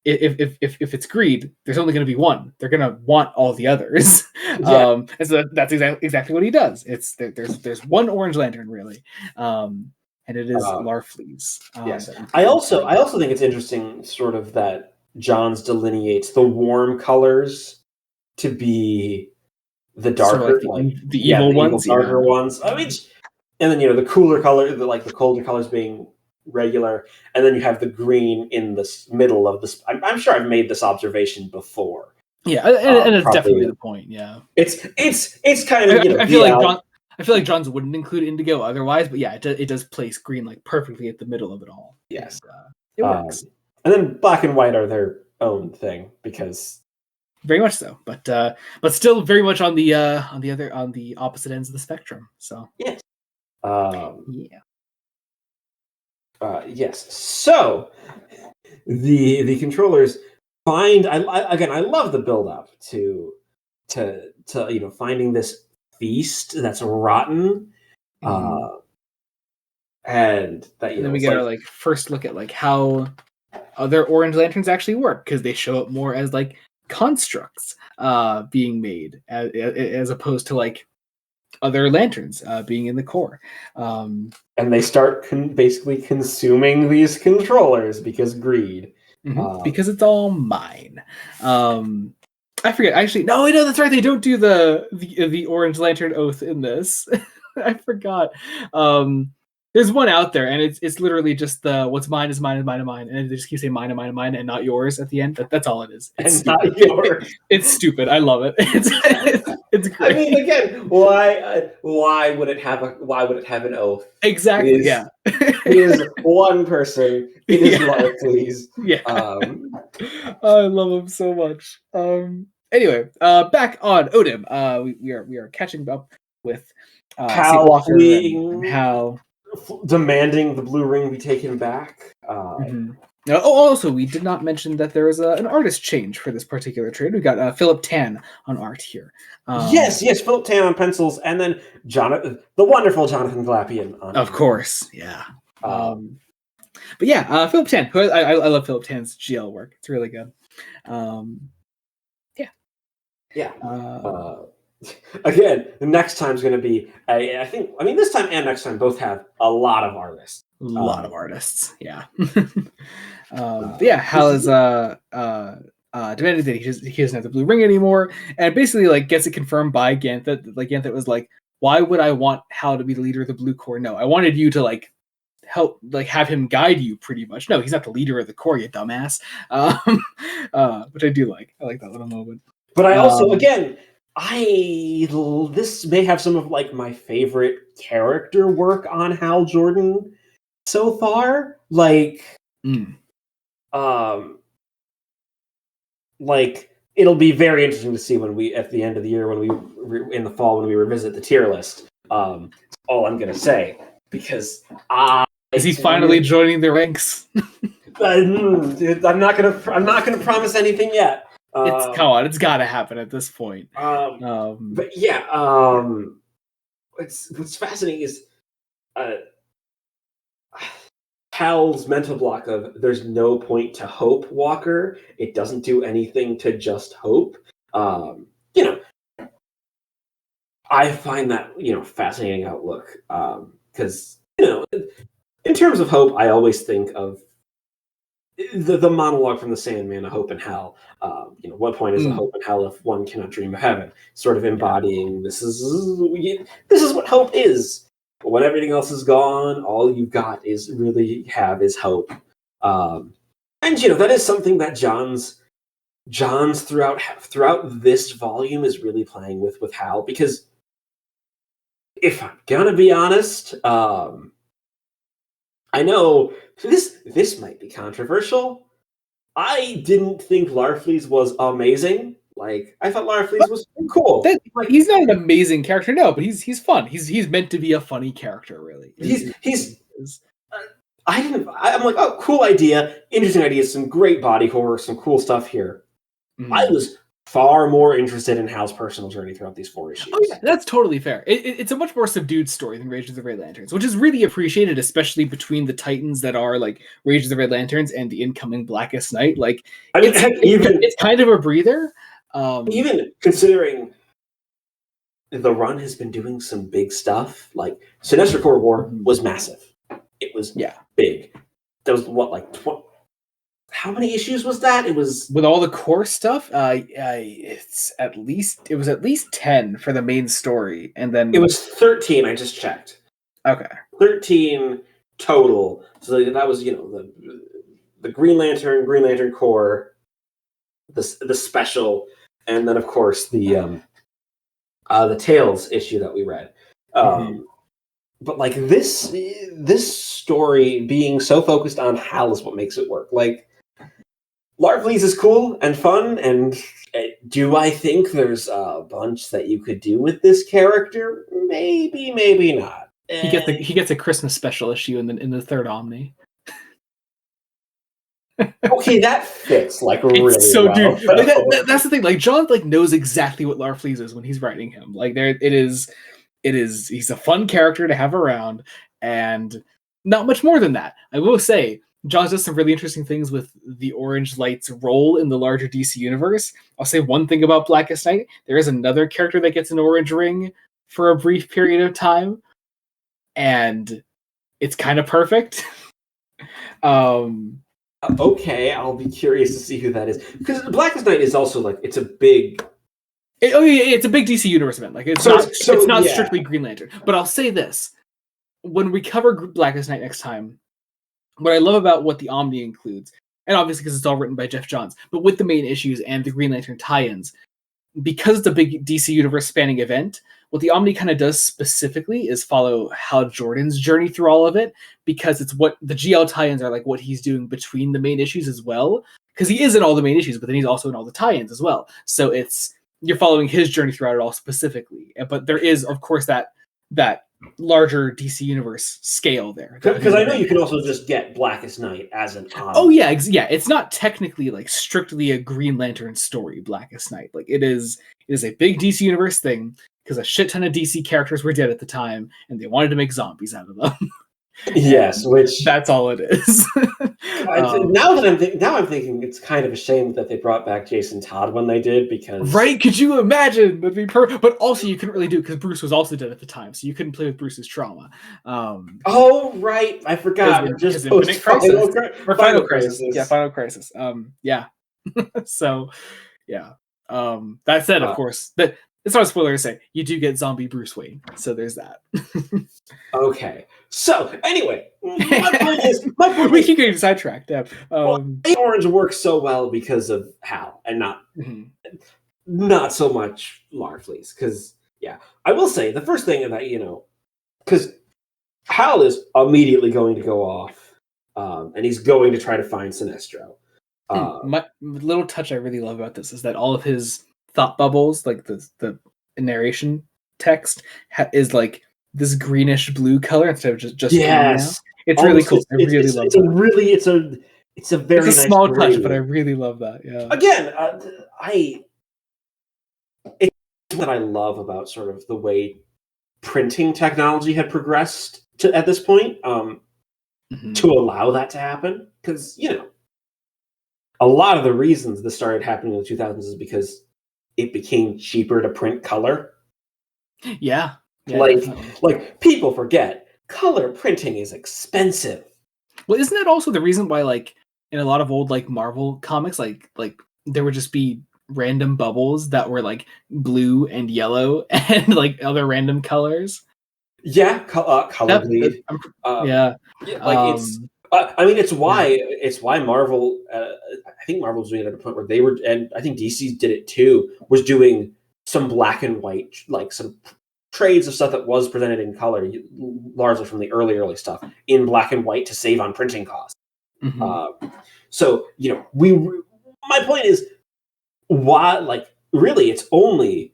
If it's greed, there's only going to be one. They're going to want all the others. And so that's exactly what he does. There's one Orange Lantern really, and it is Larfleeze. Yes, I also think it's interesting, sort of that Johns delineates the warm colors to be the darker, the evil ones, darker ones. I mean, and then the cooler color, the colder colors being regular, and then you have the green in the middle of this. I'm sure I've made this observation before. Yeah, and it's definitely the point. Yeah, it's kind of I feel like John's wouldn't include indigo otherwise, but yeah, it does place green like perfectly at the middle of it all. Yes, and, it works. And then black and white are their own thing because very much so, but still very much on the opposite ends of the spectrum. So yes, yes. So the controllers find. I love the build up to finding this feast that's rotten, and that and then we get our first look at how other orange lanterns actually work, because they show up more as constructs being made as opposed to other lanterns being in the core, and they start basically consuming these controllers because greed. Because it's all mine. I forget. Actually, no, that's right. They don't do the Orange Lantern oath in this. I forgot. There's one out there, and it's literally just the what's mine is mine is mine and mine, and they just keep saying mine and mine and mine, and not yours at the end. That's all it is. It's not yours. It's stupid. I love it. It's great. I mean, again, why would it have an oath? Exactly. He is one person. It is Larfleeze. Yeah. I love him so much. Anyway, back on Odin. We are catching up with Hal fleeing, Hal demanding the blue ring be taken back. Also, we did not mention that there was an artist change for this particular trade. We got Philip Tan on art here. Yes, Philip Tan on pencils, and then the wonderful Jonathan Glapian on. Of course, yeah. But yeah, Philip Tan. I love Philip Tan's GL work. It's really good. Again, the next time's going to be. This time and next time both have a lot of artists. A lot of artists, yeah. Hal is demanded that he doesn't have the blue ring anymore, and basically gets it confirmed by Ganthet. Ganthet was like, "Why would I want Hal to be the leader of the Blue Corps? No, I wanted you to help have him guide you, pretty much. No, he's not the leader of the Corps, you dumbass." Which I do like. I like that little moment. But I also this may have some of my favorite character work on Hal Jordan so far. It'll be very interesting to see when we at the end of the year in the fall when we revisit the tier list. All I'm gonna say, because is he finally joining the ranks? I'm not gonna promise anything yet. Come on, it's got to happen at this point. But yeah, what's fascinating is Hal's mental block of there's no point to hope, Walker. It doesn't do anything to just hope. I find that fascinating outlook because in terms of hope, I always think of the monologue from the Sandman, A Hope in Hell. What point is a hope in hell if one cannot dream of heaven? Sort of embodying this is what hope is. But when everything else is gone, all you've got is hope. And that is something that John's throughout this volume is really playing with Hal, because if I'm gonna be honest, I know this might be controversial. I didn't think Larfleeze was amazing. I thought Larfleeze was cool. He's not an amazing character, no, but he's fun. He's meant to be a funny character, really. I'm like, oh, cool idea, interesting idea, some great body horror, some cool stuff here. I was far more interested in Hal's personal journey throughout these 4 issues. Oh, yeah, that's totally fair. It's a much more subdued story than Rage of the Red Lanterns, which is really appreciated, especially between the Titans that are Rage of the Red Lanterns and the incoming Blackest Night. It's kind of a breather. Even considering the run has been doing some big stuff, Sinestro Corps War was massive. It was big. There was how many issues was that? It was with all the core stuff. It was at least 10 for the main story, and then it was 13. I just checked. Okay. 13 total. So that was the Green Lantern Corps, the special, and then of course the Tales issue that we read. But like this story being so focused on Hal is what makes it work. Like, Larfleeze is cool and fun, and do I think there's a bunch that you could do with this character? Maybe, maybe not. He gets a Christmas special issue in the third Omni. Okay, that fits like really so well. Dude, that's the thing. Like, John knows exactly what Larfleeze is when he's writing him. Like, he's a fun character to have around, and not much more than that. I will say, John does some really interesting things with the Orange Light's role in the larger DC universe. I'll say one thing about Blackest Night. There is another character that gets an orange ring for a brief period of time, and it's kind of perfect. Okay, I'll be curious to see who that is. Because Blackest Night is also like, it's a big... It's a big DC Universe event. Like, it's not strictly Green Lantern. But I'll say this. When we cover Blackest Night next time, what I love about what the Omni includes, and obviously because it's all written by Jeff Johns, but with the main issues and the Green Lantern tie-ins, because it's a big DC Universe spanning event, what the Omni kind of does specifically is follow Hal Jordan's journey through all of it, because it's what the GL tie-ins are, like what he's doing between the main issues as well, because he is in all the main issues, but then he's also in all the tie-ins as well. So you're following his journey throughout it all specifically, but there is, of course, that larger DC Universe scale there. Because I know you can also just get Blackest Night as an Omni. Oh yeah, it's not technically like strictly a Green Lantern story, Blackest Night. Like, it is a big DC Universe thing, because a shit ton of DC characters were dead at the time, and they wanted to make zombies out of them. Yes, which that's all it is. Now I'm thinking it's kind of a shame that they brought back Jason Todd when they did, because right? Could you imagine? That'd be perfect. But also, you couldn't really do it because Bruce was also dead at the time, so you couldn't play with Bruce's trauma. Oh right, I forgot. Just Infinite Crisis or Final Crisis. Yeah, Final Crisis. Yeah. So, yeah. That said, of course, that it's not a spoiler to say you do get zombie Bruce Wayne. So there's that. Okay. So anyway, my point is we keep getting sidetracked. Yeah. Orange works so well because of Hal, and not so much Larfleeze. Because I will say the first thing that because Hal is immediately going to go off, and he's going to try to find Sinestro. My little touch I really love about this is that all of his thought bubbles, like the narration text, is like this greenish blue color instead of just yes, it's really cool. I really love that. It's a very nice small green. touch, but I really love that. Yeah. Again, it's what I love about sort of the way printing technology had progressed at this point, to allow that to happen, because a lot of the reasons this started happening in the 2000s is because it became cheaper to print color. Yeah. Like people forget color printing is expensive. Well, isn't that also the reason why, like, in a lot of old like Marvel comics, like there would just be random bubbles that were like blue and yellow and like other random colors? Yeah, color bleed. It's why Marvel. I think Marvel was doing it at a point where they were, and I think DC did it too. Was doing some black and white, like some trades of stuff that was presented in color, largely from the early stuff, in black and white to save on printing costs. So my point is, why? Like, really, it's only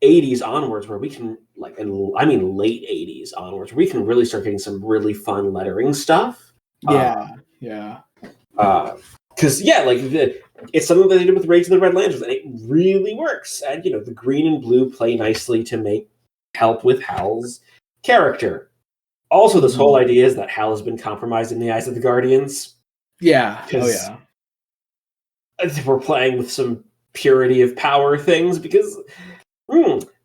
80s onwards where we can, like, I mean late 80s onwards, where we can really start getting some really fun lettering stuff. Yeah. Because it's something that they did with Rage of the Red Lanterns, and it really works. And the green and blue play nicely to help with Hal's character. Also, this whole idea is that Hal has been compromised in the eyes of the Guardians. Yeah. Oh yeah. We're playing with some purity of power things, because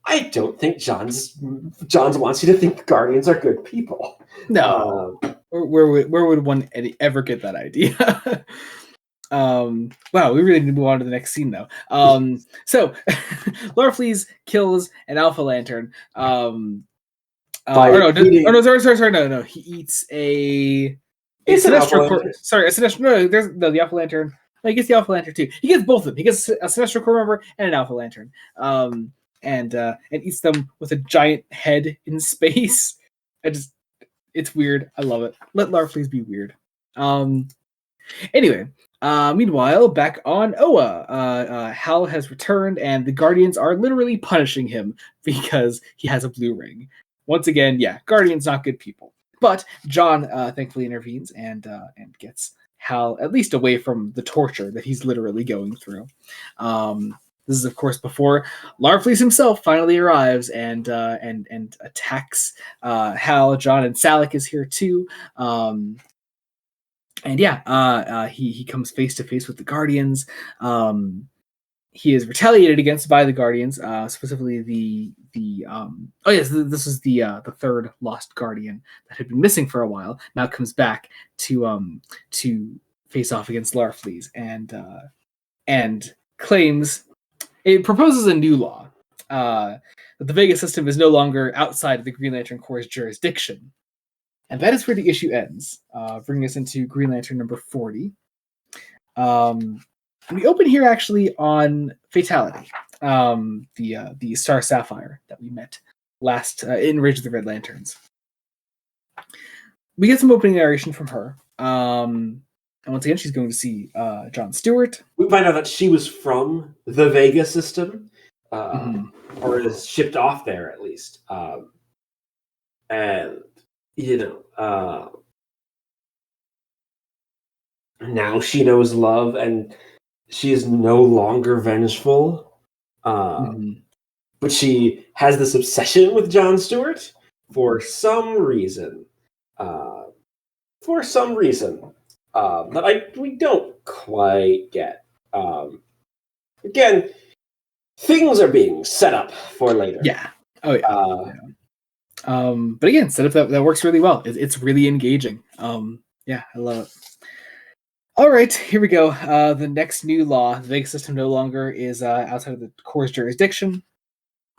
I don't think Johns wants you to think Guardians are good people. No. Where would one ever get that idea? Wow, we really need to move on to the next scene though. So Larfleeze kills an Alpha Lantern. By eating- Sorry, no. He eats a It's an Alpha Sinestro Corps. Lantern. Sorry, a Sinestro. No, the Alpha Lantern. No, he gets the Alpha Lantern too. He gets both of them. He gets a Sinestro Corps member and an Alpha Lantern. And eats them with a giant head in space. It's weird. I love it. Let Larfleeze be weird. Anyway, meanwhile, back on Oa, Hal has returned, and the Guardians are literally punishing him because he has a blue ring. Once again, yeah, Guardians not good people. But John thankfully intervenes and gets Hal at least away from the torture that he's literally going through. This is, of course, before Larfleeze himself finally arrives and attacks Hal. John and Salak is here too. And yeah, he comes face to face with the Guardians. He is retaliated against by the Guardians, specifically this is the third lost Guardian that had been missing for a while. Now comes back to face off against Larfleeze and claims it proposes a new law that the Vega system is no longer outside of the Green Lantern Corps' jurisdiction. And that is where the issue ends, bringing us into Green Lantern number 40. We open here actually on Fatality, the Star Sapphire that we met last in Rage of the Red Lanterns. We get some opening narration from her. And once again, she's going to see John Stewart. We find out that she was from the Vega system, or is shipped off there at least. And now she knows love, and she is no longer vengeful. But she has this obsession with John Stewart for some reason. That we don't quite get. Again, things are being set up for later. Yeah. Oh yeah. But again, setup that works really well. It's really engaging. Yeah, I love it. All right, here we go. The next new law: the Vega system no longer is outside of the Corps' jurisdiction.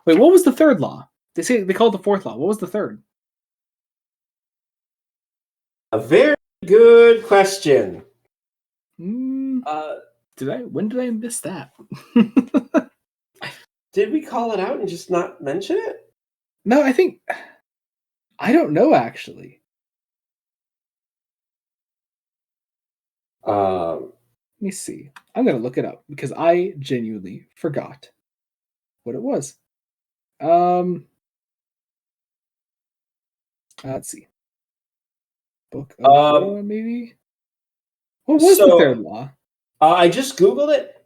Wait, what was the third law? They called the fourth law. What was the third? A very good question. When did I miss that? Did we call it out and just not mention it? No, I don't know actually. Let me see. I'm gonna look it up because I genuinely forgot what it was. Let's see. Book of Oa, maybe. What was the third law? I just Googled it.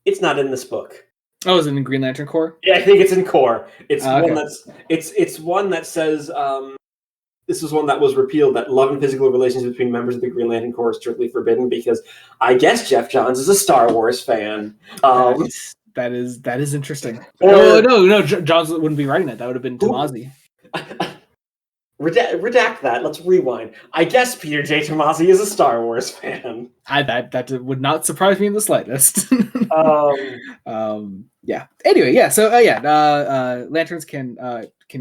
It's not in this book. Oh, is it in Green Lantern Corps? Yeah, I think it's in Corps. It's okay. one that's it's one that says this is one that was repealed, that love and physical relations between members of the Green Lantern Corps is strictly forbidden, because I guess Jeff Johns is a Star Wars fan. That is interesting. No, Johns wouldn't be writing that. That would have been Tomasi. Redact that. Let's rewind. I guess Peter J. Tomasi is a Star Wars fan. That would not surprise me in the slightest. Yeah. Anyway, yeah. So Lanterns can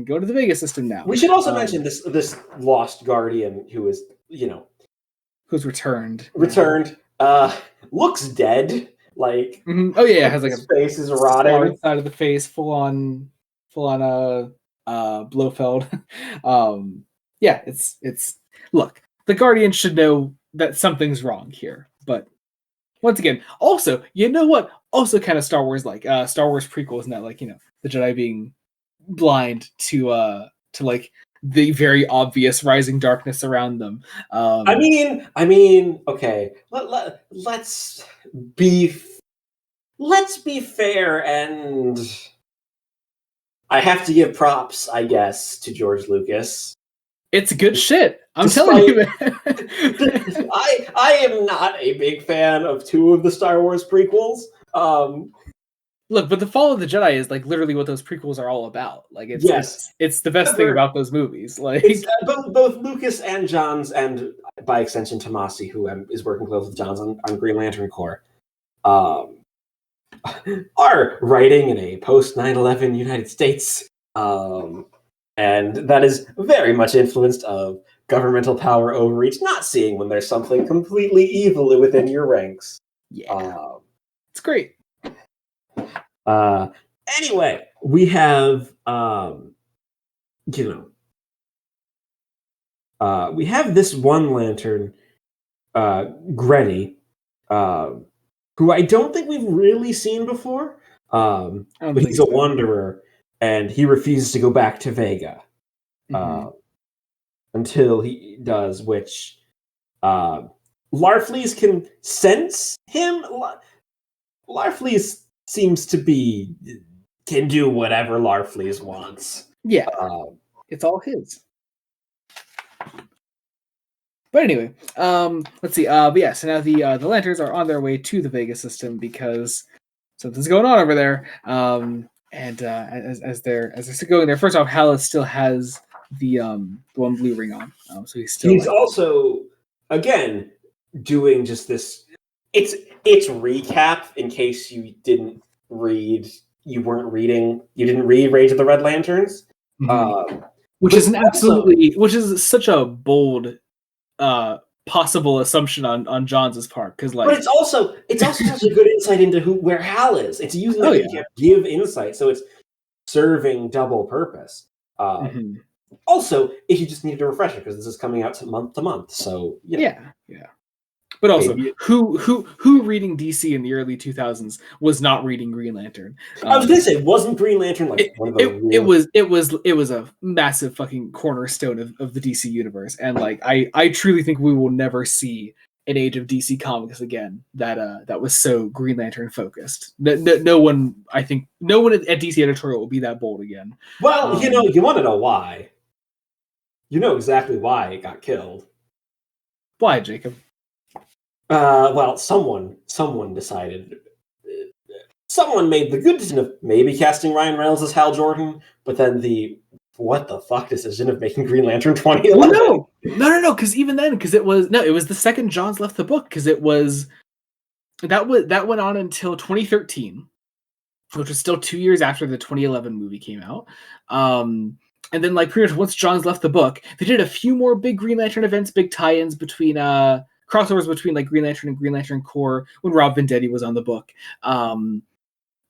go to the Vega system now. We should also mention this lost Guardian who is who's returned. Looks dead. Like oh yeah, has like his face is rotting. Side of the face, full on Blofeld. Yeah, it's look, the Guardian should know that something's wrong here, but once again, also, you know what? Also kind of Star Wars like Star Wars prequels, and that, like, the Jedi being blind to like the very obvious rising darkness around them. I mean, okay. Let's be fair, and I have to give props, I guess, to George Lucas. It's good shit. I'm telling you, man. I am not a big fan of two of the Star Wars prequels. Look, but The Fall of the Jedi is like literally what those prequels are all about. Like, it's the best thing about those movies. Like, both Lucas and Johns and by extension Tomasi, who is working close with Johns on Green Lantern Corps, are writing in a post 9/11 United States, and that is very much influenced of governmental power overreach, not seeing when there's something completely evil within your ranks. Yeah, it's great. Anyway, we have we have this one lantern, Gretty, who I don't think we've really seen before. But he's a wanderer, and he refuses to go back to Vega until he does, which Larfleeze can sense him. Larfleeze seems to can do whatever Larfleeze wants. Yeah, it's all his. But anyway, let's see. But yeah, so now the Lanterns are on their way to the Vega system because something's going on over there. And as they're going there, first off, Hal still has the one blue ring on, so he's also again doing just this. It's recap in case you didn't read. You didn't read Rage of the Red Lanterns, which is such a bold possible assumption on Johns' part, because but it's also such a good insight into where Hal is. It's using that to give insight, so it's serving double purpose. Also, if you just needed a refresher, because this is coming out month to month, so yeah. But also, who reading DC in the early 2000s was not reading Green Lantern? I was gonna say, wasn't Green Lantern like one of the it was a massive fucking cornerstone of the DC universe, and like I truly think we will never see an age of DC comics again that was so Green Lantern focused. No one at DC editorial will be that bold again. Well, you want to know why? You know exactly why it got killed. Why, Jacob? Well, someone decided. Someone made the good decision of maybe casting Ryan Reynolds as Hal Jordan, but then what the fuck decision of making Green Lantern 2011? No, because even then, it was the second Johns left the book, because that went on until 2013, which was still 2 years after the 2011 movie came out. And then, like, pretty much once Johns left the book, they did a few more big Green Lantern events, big tie-ins between crossovers between like Green Lantern and Green Lantern Corps when Rob Venditti was on the book. And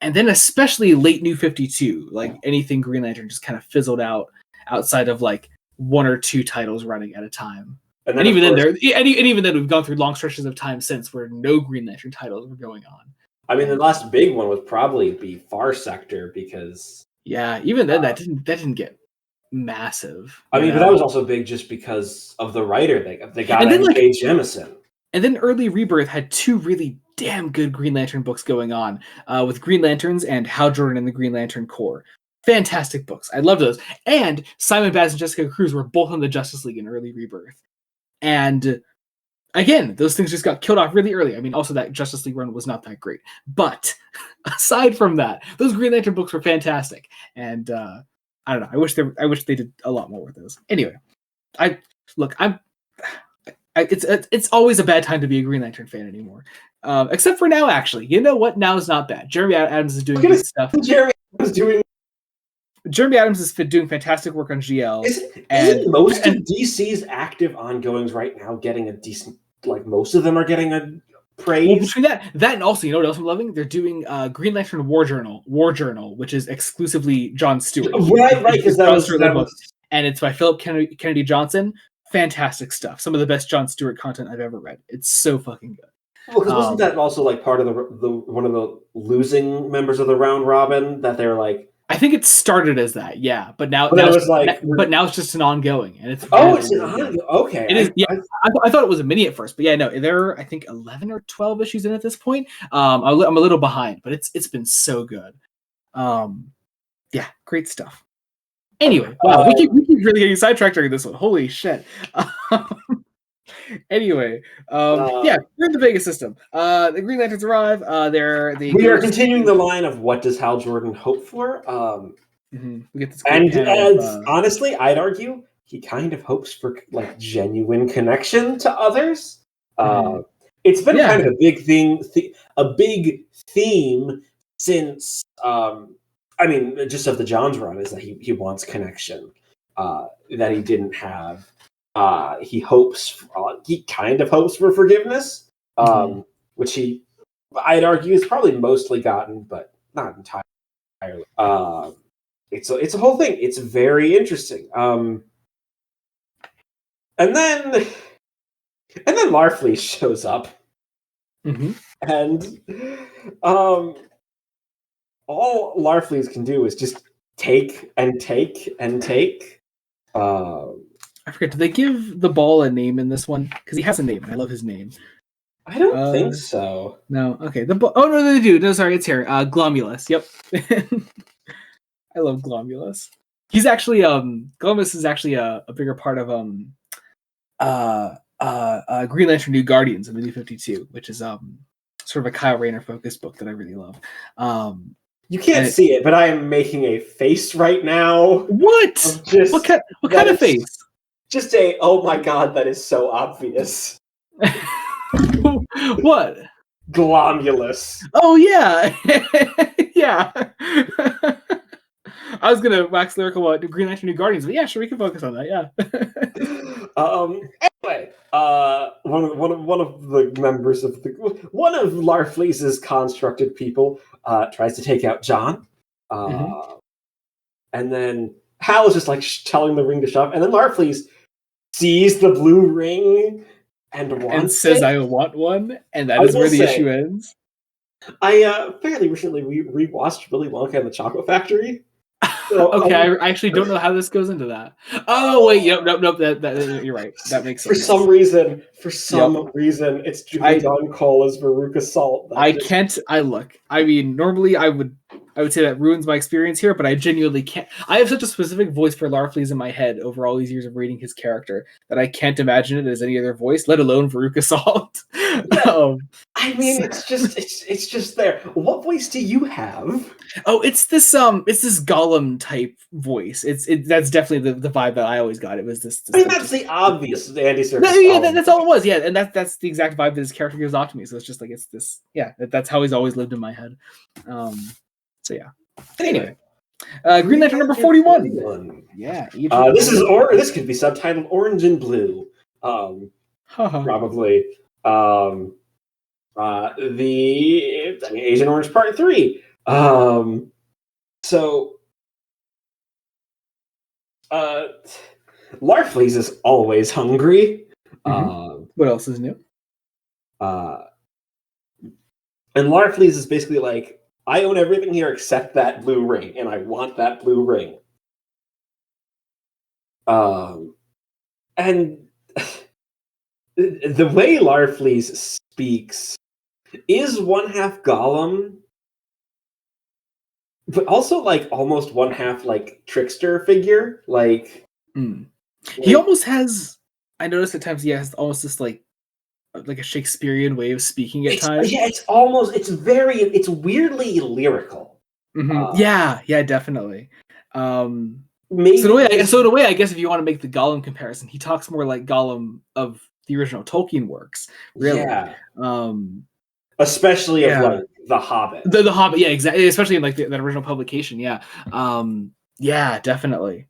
then especially late New 52, like anything Green Lantern just kind of fizzled out outside of like one or two titles running at a time. And even then we've gone through long stretches of time since where no Green Lantern titles were going on. I mean, the last big one would probably be Far Sector, because even then that didn't get massive. I mean, but that was also big just because of the writer they got, N.K. Jemisin. And then early Rebirth had two really damn good Green Lantern books going on, with Green Lanterns and Hal Jordan and the Green Lantern Corps. Fantastic books. I love those. And Simon Baz and Jessica Cruz were both on the Justice League in early Rebirth. And again, those things just got killed off really early. I mean, also that Justice League run was not that great. But aside from that, those Green Lantern books were fantastic. And I don't know. I wish they did a lot more with those. Anyway, it's always a bad time to be a Green Lantern fan anymore. Except for now, actually. You know what? Now is not bad. Jeremy Adams is doing good stuff. Jeremy Adams is doing fantastic work on GL. Isn't most of DC's active ongoings right now getting a decent? Like most of them are getting a praise. Well, between that and also, you know what else I'm loving? They're doing Green Lantern War Journal, which is exclusively John Stewart. Right, because that was and it's by Philip Kennedy Johnson. Fantastic stuff. Some of the best John Stewart content I've ever read. It's so fucking good. Well, because wasn't that also like part of the one of the losing members of the round robin that they were like? I think it started as that, yeah, but now it's just an ongoing, and it's it's an ongoing. Okay, it is. Yeah, I thought it was a mini at first, but yeah, no, there are I think 11 or 12 issues in at this point. I'm a little behind, but it's been so good. Yeah, great stuff. Anyway, wow, we keep really getting sidetracked during this one. Holy shit. Anyway, we're in the Vega system. The Green Lanterns arrive. We are continuing the line of what does Hal Jordan hope for? We get this honestly, I'd argue he kind of hopes for like genuine connection to others. Mhm. It's been Yeah. kind of a big thing, a big theme since. I mean, just of the John's run is that he wants connection that he didn't have. He hopes, he kind of hopes for forgiveness, which I'd argue, is probably mostly gotten, but not entirely. It's a whole thing. It's very interesting. And then Larfleeze shows up, and all Larfleeze can do is just take and take and take. I forget. Did they give the ball a name in this one? Because he has a name. And I love his name. I don't think so. No. Okay. Oh no, they do. No, sorry, it's here. Glomulus. Yep. I love Glomulus. He's actually Glomulus is actually a bigger part of Green Lantern New Guardians in the New 52, which is sort of a Kyle Rayner focused book that I really love. You can't see it, but I am making a face right now. What? What kind of face? Just oh my god, that is so obvious. What? Glomulus. Oh yeah. Yeah. I was gonna wax lyrical about Green Lantern New Guardians, but yeah, sure, we can focus on that. Yeah. Anyway, one of the members of one of Larfleeze's constructed people tries to take out John, and then Hal is just like telling the ring to shove, and then Larfleeze sees the blue ring and says, "I want one," and that is where the issue ends. I fairly recently rewatched Willy Wonka and the Chocolate Factory. So, okay, I actually don't know how this goes into that. Oh wait, nope. That you're right. That makes sense. For some reason, it's Julie Dawn Cole as Veruca Salt. I mean, normally I would say that ruins my experience here, but I genuinely can't. I have such a specific voice for Larfleeze in my head over all these years of reading his character that I can't imagine it as any other voice, let alone Veruca Salt. I mean, it's just there. What voice do you have? Oh, it's this Gollum type voice. That's definitely the vibe that I always got. It was this. I mean, that's the obvious Andy Serkis. No, yeah, that's all it was. Yeah, and that's the exact vibe that his character gives off to me. So it's just like it's this. Yeah, that's how he's always lived in my head. So yeah. Anyway, Green Lantern number 41. Yeah. This could be subtitled Orange and Blue. Probably. Agent Orange Part 3. Larfleeze is always hungry. What else is new? And Larfleeze is basically like, I own everything here except that blue ring, and I want that blue ring. And the way Larfleeze speaks is one half Gollum, but also like almost one half like trickster figure. He almost has. I noticed at times he has almost this like a Shakespearean way of speaking at times. Yeah, it's weirdly lyrical. Yeah, definitely. Maybe so in a way, I guess if you want to make the Gollum comparison, he talks more like Gollum of the original Tolkien works. Really. Yeah. Especially of like The Hobbit. The Hobbit, yeah, exactly. Especially in like that original publication, yeah. Yeah, definitely.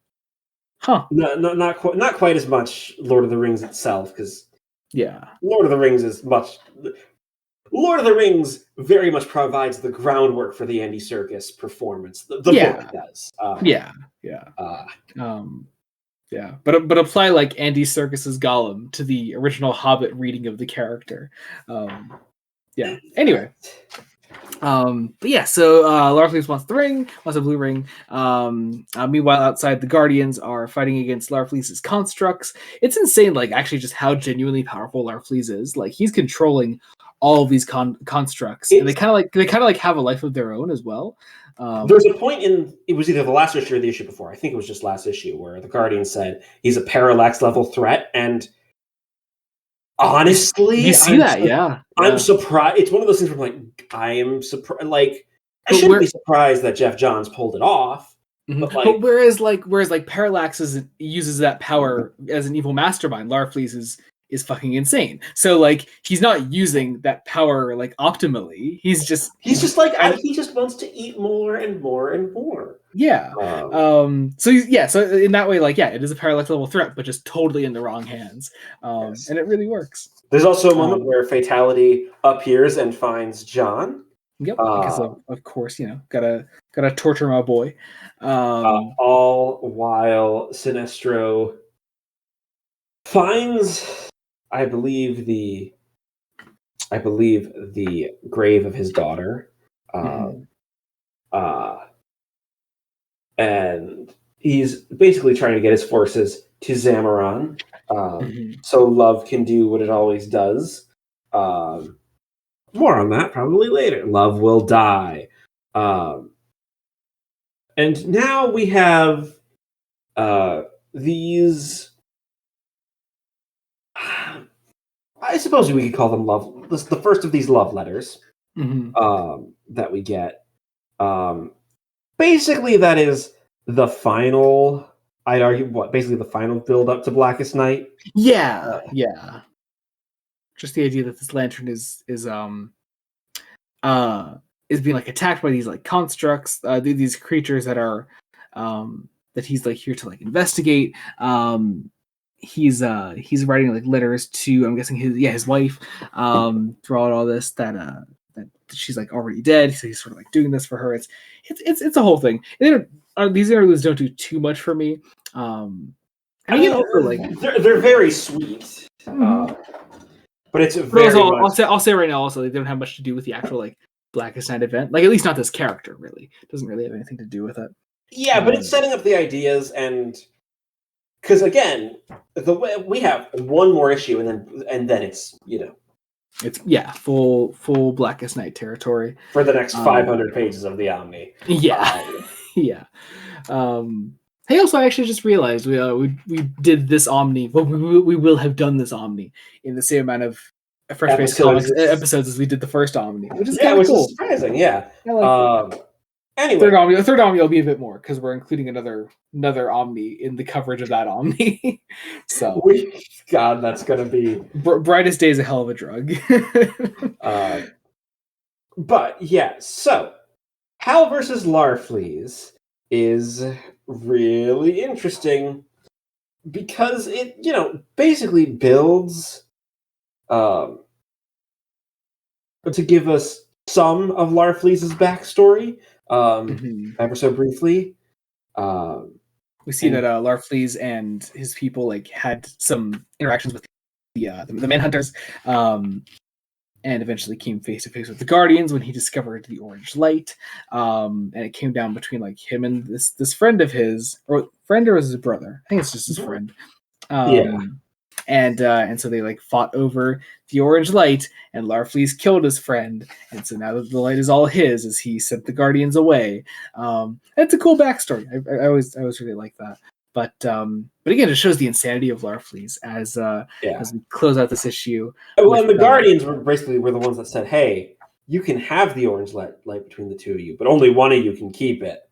Huh. No, not quite as much Lord of the Rings itself, because Lord of the Rings very much provides the groundwork for the Andy Serkis performance. The book does. But apply like Andy Serkis's Gollum to the original Hobbit reading of the character. Anyway. But yeah, so Larfleeze wants the ring, wants a blue ring. Meanwhile, outside, the Guardians are fighting against Larfleeze's constructs. It's insane, like actually just how genuinely powerful Larfleeze is. Like he's controlling all of these constructs, and they kind of like have a life of their own as well. There's a point it was either the last issue or the issue before. I think it was just last issue where the Guardian said he's a parallax level threat, and honestly, you see that? I'm surprised. It's one of those things where I'm like, I am surprised. Like, I shouldn't be surprised that Jeff Johns pulled it off. Mhm. But But whereas Parallax uses that power as an evil mastermind, Larfleeze is fucking insane. So like he's not using that power like optimally. He's just he just wants to eat more and more and more. yeah. So in that way, like it is a Parallax level threat, but just totally in the wrong hands. Yes. And it really works. There's also a moment where Fatality appears and finds John. Yep, because of course, gotta torture my boy. All while Sinestro finds, I believe the grave of his daughter, and he's basically trying to get his forces to Zamaron, so love can do what it always does. More on that probably later. Love will die. And now we have these. I suppose we could call them love. This is the first of these love letters that we get. Basically, that is the final. I'd argue basically the final build up to Blackest Night. Yeah. Just the idea that this lantern is being like attacked by these like constructs, these creatures that are that he's like here to like investigate. He's writing like letters to, I'm guessing, his wife throughout all this that she's like already dead, so he's sort of like doing this for her. It's a whole thing. These interludes don't do too much for me. And again, also like they're very sweet, but it's very also, I'll say right now also they don't have much to do with the actual like Blackest Night event. Like at least not this character really. It doesn't really have anything to do with it. Yeah, but it's setting up the ideas, and because again, the way we have one more issue, and then it's it's full Blackest Night territory for the next 500 pages of the Omni. Yeah. Hey, also, I actually just realized we did this Omni. Well, we will have done this Omni in the same amount of Fresh Face Comics episodes as we did the first Omni, which is kind of cool. Is surprising. Yeah. Anyway, third Omni will be a bit more because we're including another Omni in the coverage of that Omni. So, God, that's gonna be Brightest Day is a hell of a drug. But yeah, so Hal versus Larfleeze is really interesting because it basically builds to give us some of Larfleeze's backstory ever so briefly. We see that Larfleeze and his people like had some interactions with the Manhunters, and eventually came face to face with the Guardians when he discovered the orange light. And it came down between like him and this friend of his, or his brother. I think it's just his friend. And so they like fought over the orange light, and Larfleeze killed his friend, and so now the light is all his as he sent the Guardians away. It's a cool backstory. I always really like that. But again, it shows the insanity of Larfleeze as we close out this issue. Well, and the Guardians were the ones that said, "Hey, you can have the orange light between the two of you, but only one of you can keep it."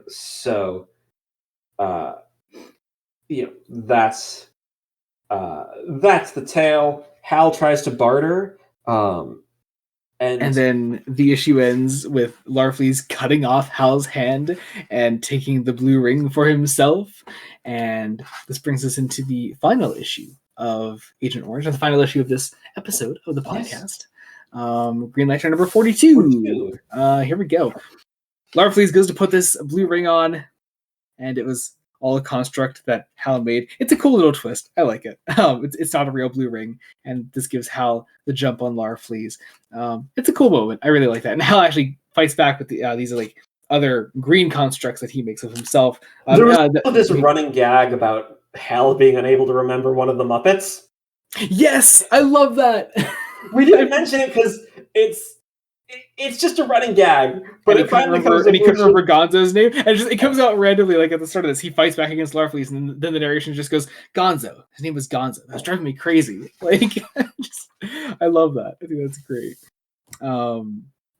So that's the tale. Hal tries to barter, and then the issue ends with Larfleeze cutting off Hal's hand and taking the blue ring for himself. And this brings us into the final issue of Agent Orange, and the final issue of this episode of the podcast. Green Lantern number 42. Here we go. Larfleeze goes to put this blue ring on, and it was all a construct that Hal made. It's a cool little twist. I like it. It's not a real blue ring, and this gives Hal the jump on Larfleeze. It's a cool moment. I really like that. And Hal actually fights back with these are like other green constructs that he makes of himself. There was this running gag about Hal being unable to remember one of the Muppets. Yes, I love that. We didn't mention it because it's just a running gag, but it finally comes. And he couldn't remember Gonzo's name, and it comes out randomly, like at the start of this. He fights back against Larfleeze, and then the narration just goes, "Gonzo." His name was Gonzo. It was driving me crazy. Like, I love that. I think that's great.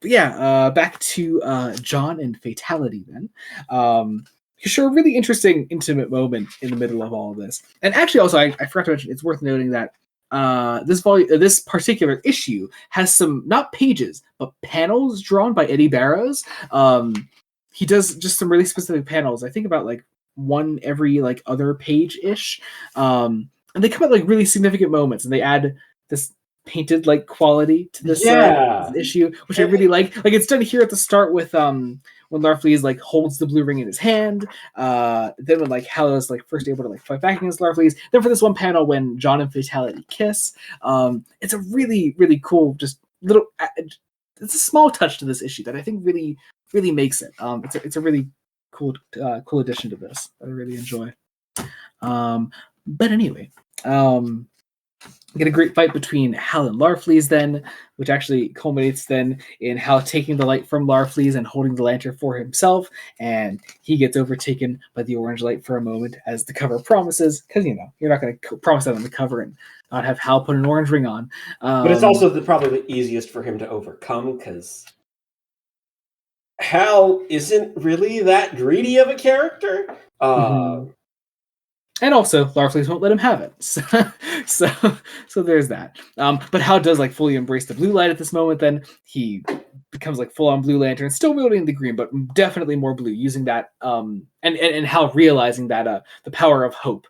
back to John and Fatality then. You show a really interesting, intimate moment in the middle of all of this. And actually, also, I forgot to mention, it's worth noting that this particular issue has some, not pages, but panels drawn by Eddie Barrows. He does just some really specific panels. I think about like one every like other page ish, and they come at like really significant moments, and they add this painted like quality to this issue, which I really like. Like it's done here at the start with when Larfleeze like holds the blue ring in his hand. Then when like Hal is like first able to like fight back against Larfleeze. Then for this one panel when John and Fatality kiss. It's a really, really cool, just little. It's a small touch to this issue that I think really, really makes it. It's a really cool addition to this that I really enjoy. But anyway, get a great fight between Hal and Larfleeze then, which actually culminates then in Hal taking the light from Larfleeze and holding the lantern for himself, and he gets overtaken by the orange light for a moment, as the cover promises, because you're not going to promise that on the cover and not have Hal put an orange ring on. But it's also probably the easiest for him to overcome, because Hal isn't really that greedy of a character. And also, Larfleeze won't let him have it. So there's that. But Hal does like fully embrace the blue light at this moment. Then he becomes like full on Blue Lantern, still wielding the green, but definitely more blue. Using that, and Hal realizing that the power of hope,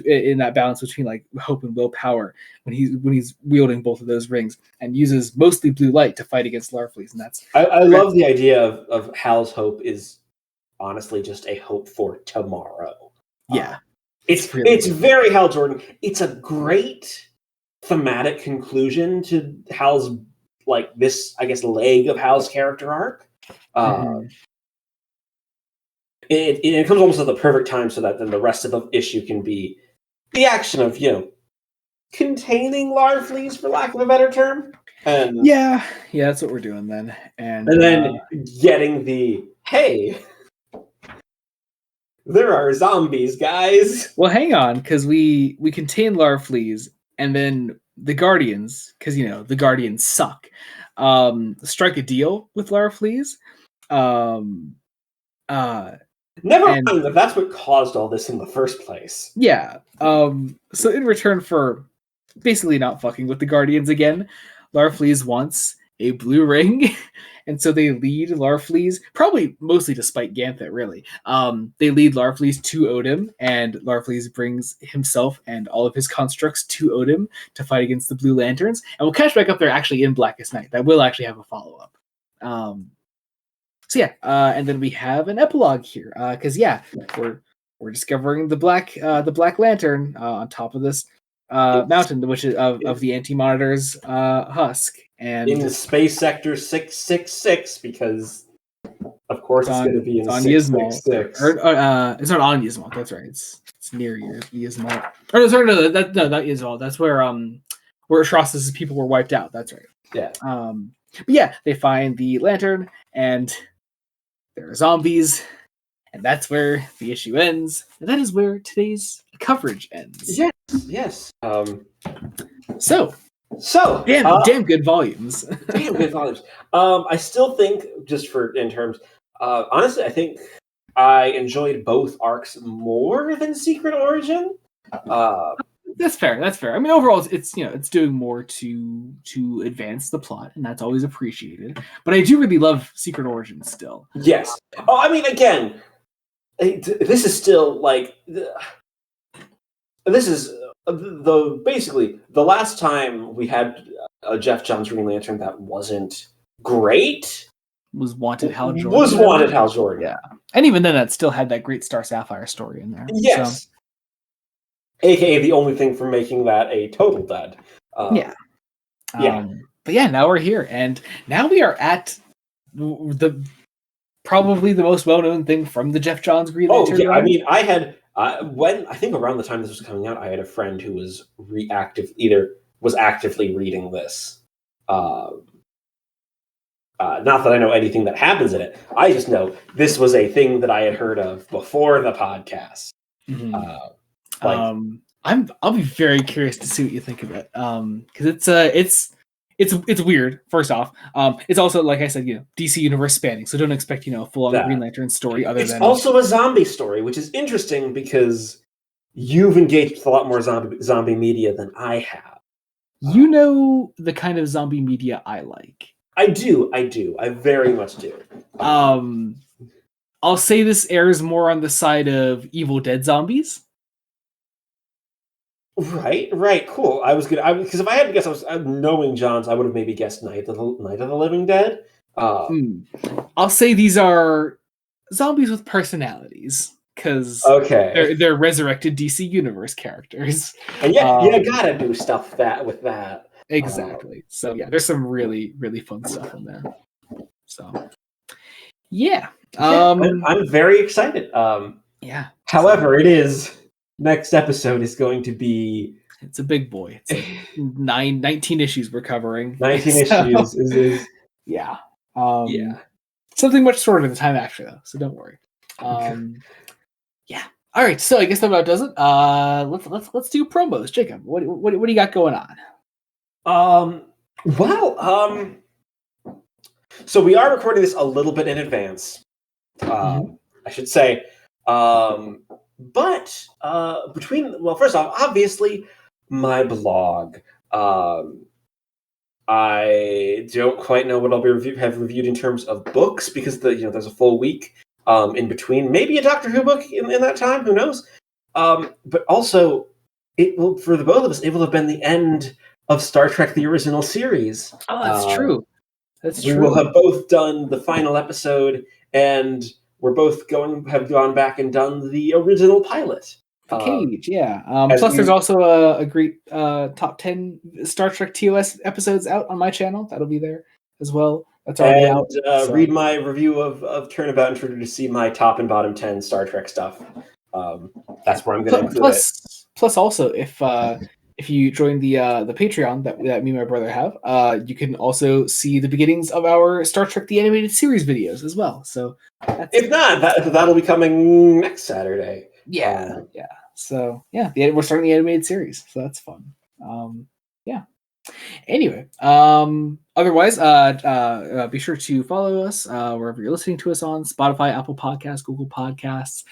in that balance between like hope and willpower, when he's wielding both of those rings, and uses mostly blue light to fight against Larfleeze. And that's I love the idea of Hal's hope is honestly just a hope for tomorrow. Yeah. It's very Hal Jordan. It's a great thematic conclusion to Hal's, like, this, I guess, leg of Hal's character arc. It comes almost at the perfect time, so that then the rest of the issue can be the action of, containing Larfleeze, for lack of a better term. And yeah, that's what we're doing then. And then getting the, hey, there are zombies, guys. Well, hang on, because we contain Larfleeze, and then the Guardians, because the Guardians suck, strike a deal with Larfleeze. Never mind that that's what caused all this in the first place. Yeah. So in return for basically not fucking with the Guardians again, Larfleeze wants a blue ring. And so they lead Larfleeze, probably mostly to spite Ganthet, really. They lead Larfleeze to Odin, and Larfleeze brings himself and all of his constructs to Odin to fight against the Blue Lanterns. And we'll catch back up there actually in Blackest Night. That will actually have a follow-up. And then we have an epilogue here, because we're discovering the Black Lantern on top of this mountain, which is of the Anti-Monitor's husk, and in the Space Sector 666, because of course it's going to be in on 666. It's not on Yzmal. That's right. It's near Yzmal. Oh, no, sorry, no, not Yzmal. That's where Atrocitus' people were wiped out. That's right. Yeah. But yeah, they find the lantern, and there are zombies, and that's where the issue ends. And that is where today's coverage ends. Yes. So damn good volumes. Damn good volumes. I still think, just in terms, honestly, I think I enjoyed both arcs more than Secret Origin. That's fair. I mean, overall, it's doing more to advance the plot, and that's always appreciated. But I do really love Secret Origin still. Yes. Oh, I mean, again, this is still like this is basically the last time we had a Geoff Johns Green Lantern that wasn't great was Wanted Hal Jordan. Wanted Hal Jordan. Yeah, and even then, that still had that great Star Sapphire story in there. Yes. So. AKA the only thing for making that a total dud. But now we're here, and now we are at the probably the most well-known thing from the Geoff Johns Green Lantern. Oh yeah, I mean, I had I think around the time this was coming out, I had a friend who was actively reading this. Not that I know anything that happens in it. I just know this was a thing that I had heard of before the podcast. Mm-hmm. I'll be very curious to see what you think of it, because it's it's weird. First off, it's also, like I said, DC universe spanning, so don't expect a full on Green Lantern story. It's also a zombie story, which is interesting because you've engaged with a lot more zombie media than I have. You know the kind of zombie media I like. I do. I very much do. I'll say this airs more on the side of Evil Dead zombies. Right, cool. Because if I had to guess, knowing Johns, I would have maybe guessed Night of the Living Dead. I'll say these are zombies with personalities, because they're resurrected DC Universe characters. And you gotta do stuff with that. Exactly. So yeah, there's some really, really fun stuff in there. So yeah. I'm very excited. Yeah. However, next episode is going to be... It's a big boy. It's like 19 issues we're covering. 19 issues is... Yeah. Something much shorter than the time after, though, so don't worry. Yeah. All right, so I guess that about does it. Let's do promos. Jacob, what do you got going on? So we are recording this a little bit in advance. I should say. But first off, obviously, my blog. I don't quite know what I'll have reviewed in terms of books, because there's a full week in between. Maybe a Doctor Who book in that time. Who knows? But also, it will, for the both of us, it will have been the end of Star Trek: The Original Series. Oh, that's true. We will have both done the final episode, and we're both have gone back and done the original pilot. The Cage, yeah. Plus, there's also a great top 10 Star Trek TOS episodes out on my channel. That'll be there as well. That's already out. Read my review of Turnabout Intruder to see my top and bottom 10 Star Trek stuff. That's where I'm going to include it. Plus, also, if you join the Patreon that me and my brother have, you can also see the beginnings of our Star Trek the Animated Series videos as well. So, if not, that'll be coming next Saturday. Yeah. So yeah, we're starting the animated series, so that's fun. Yeah. Anyway, otherwise, be sure to follow us wherever you're listening to us on Spotify, Apple Podcasts, Google Podcasts.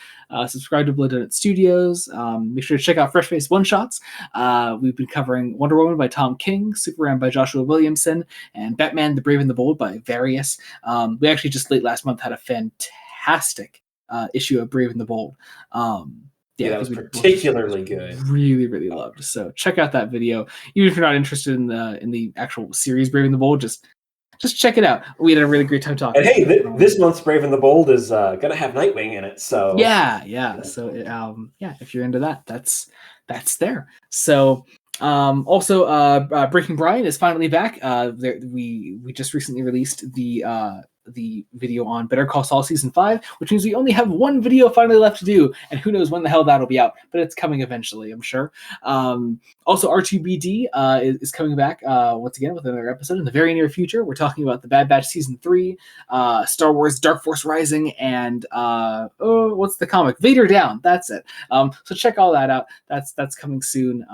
Subscribe to Blood Donut Studios. Make sure to check out Fresh Face One Shots. We've been covering Wonder Woman by Tom King, Superman by Joshua Williamson, and Batman: The Brave and the Bold by Various. We actually just late last month had a fantastic issue of Brave and the Bold. That was particularly good. Really, really loved. So check out that video. Even if you're not interested in the actual series Brave and the Bold, just check it out. We had a really great time talking. And hey, this month's Brave and the Bold is gonna have Nightwing in it. So yeah. So if you're into that, that's there. So also Breaking Brian is finally back. We just recently released the video on Better Call Saul Season 5, which means we only have one video finally left to do, and who knows when the hell that'll be out, but it's coming eventually, I'm sure. Also, R2BD is coming back once again with another episode in the very near future. We're talking about The Bad Batch Season 3, Star Wars Dark Force Rising, and what's the comic? Vader Down, that's it. So check all that out. That's coming soon.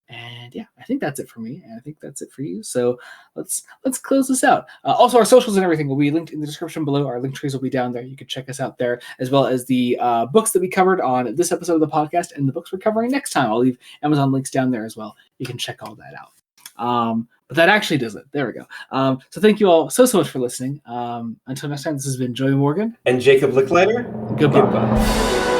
And yeah, I think that's it for me, and I think that's it for you. So let's close this out. Also, our socials and everything will be linked in the description below. Our link trees will be down there. You can check us out there, as well as the books that we covered on this episode of the podcast and the books we're covering next time. I'll leave Amazon links down there as well. You can check all that out. But that actually does it. There we go. So thank you all so much for listening. Until next time, this has been Joey Morgan and Jacob Licklider. Goodbye.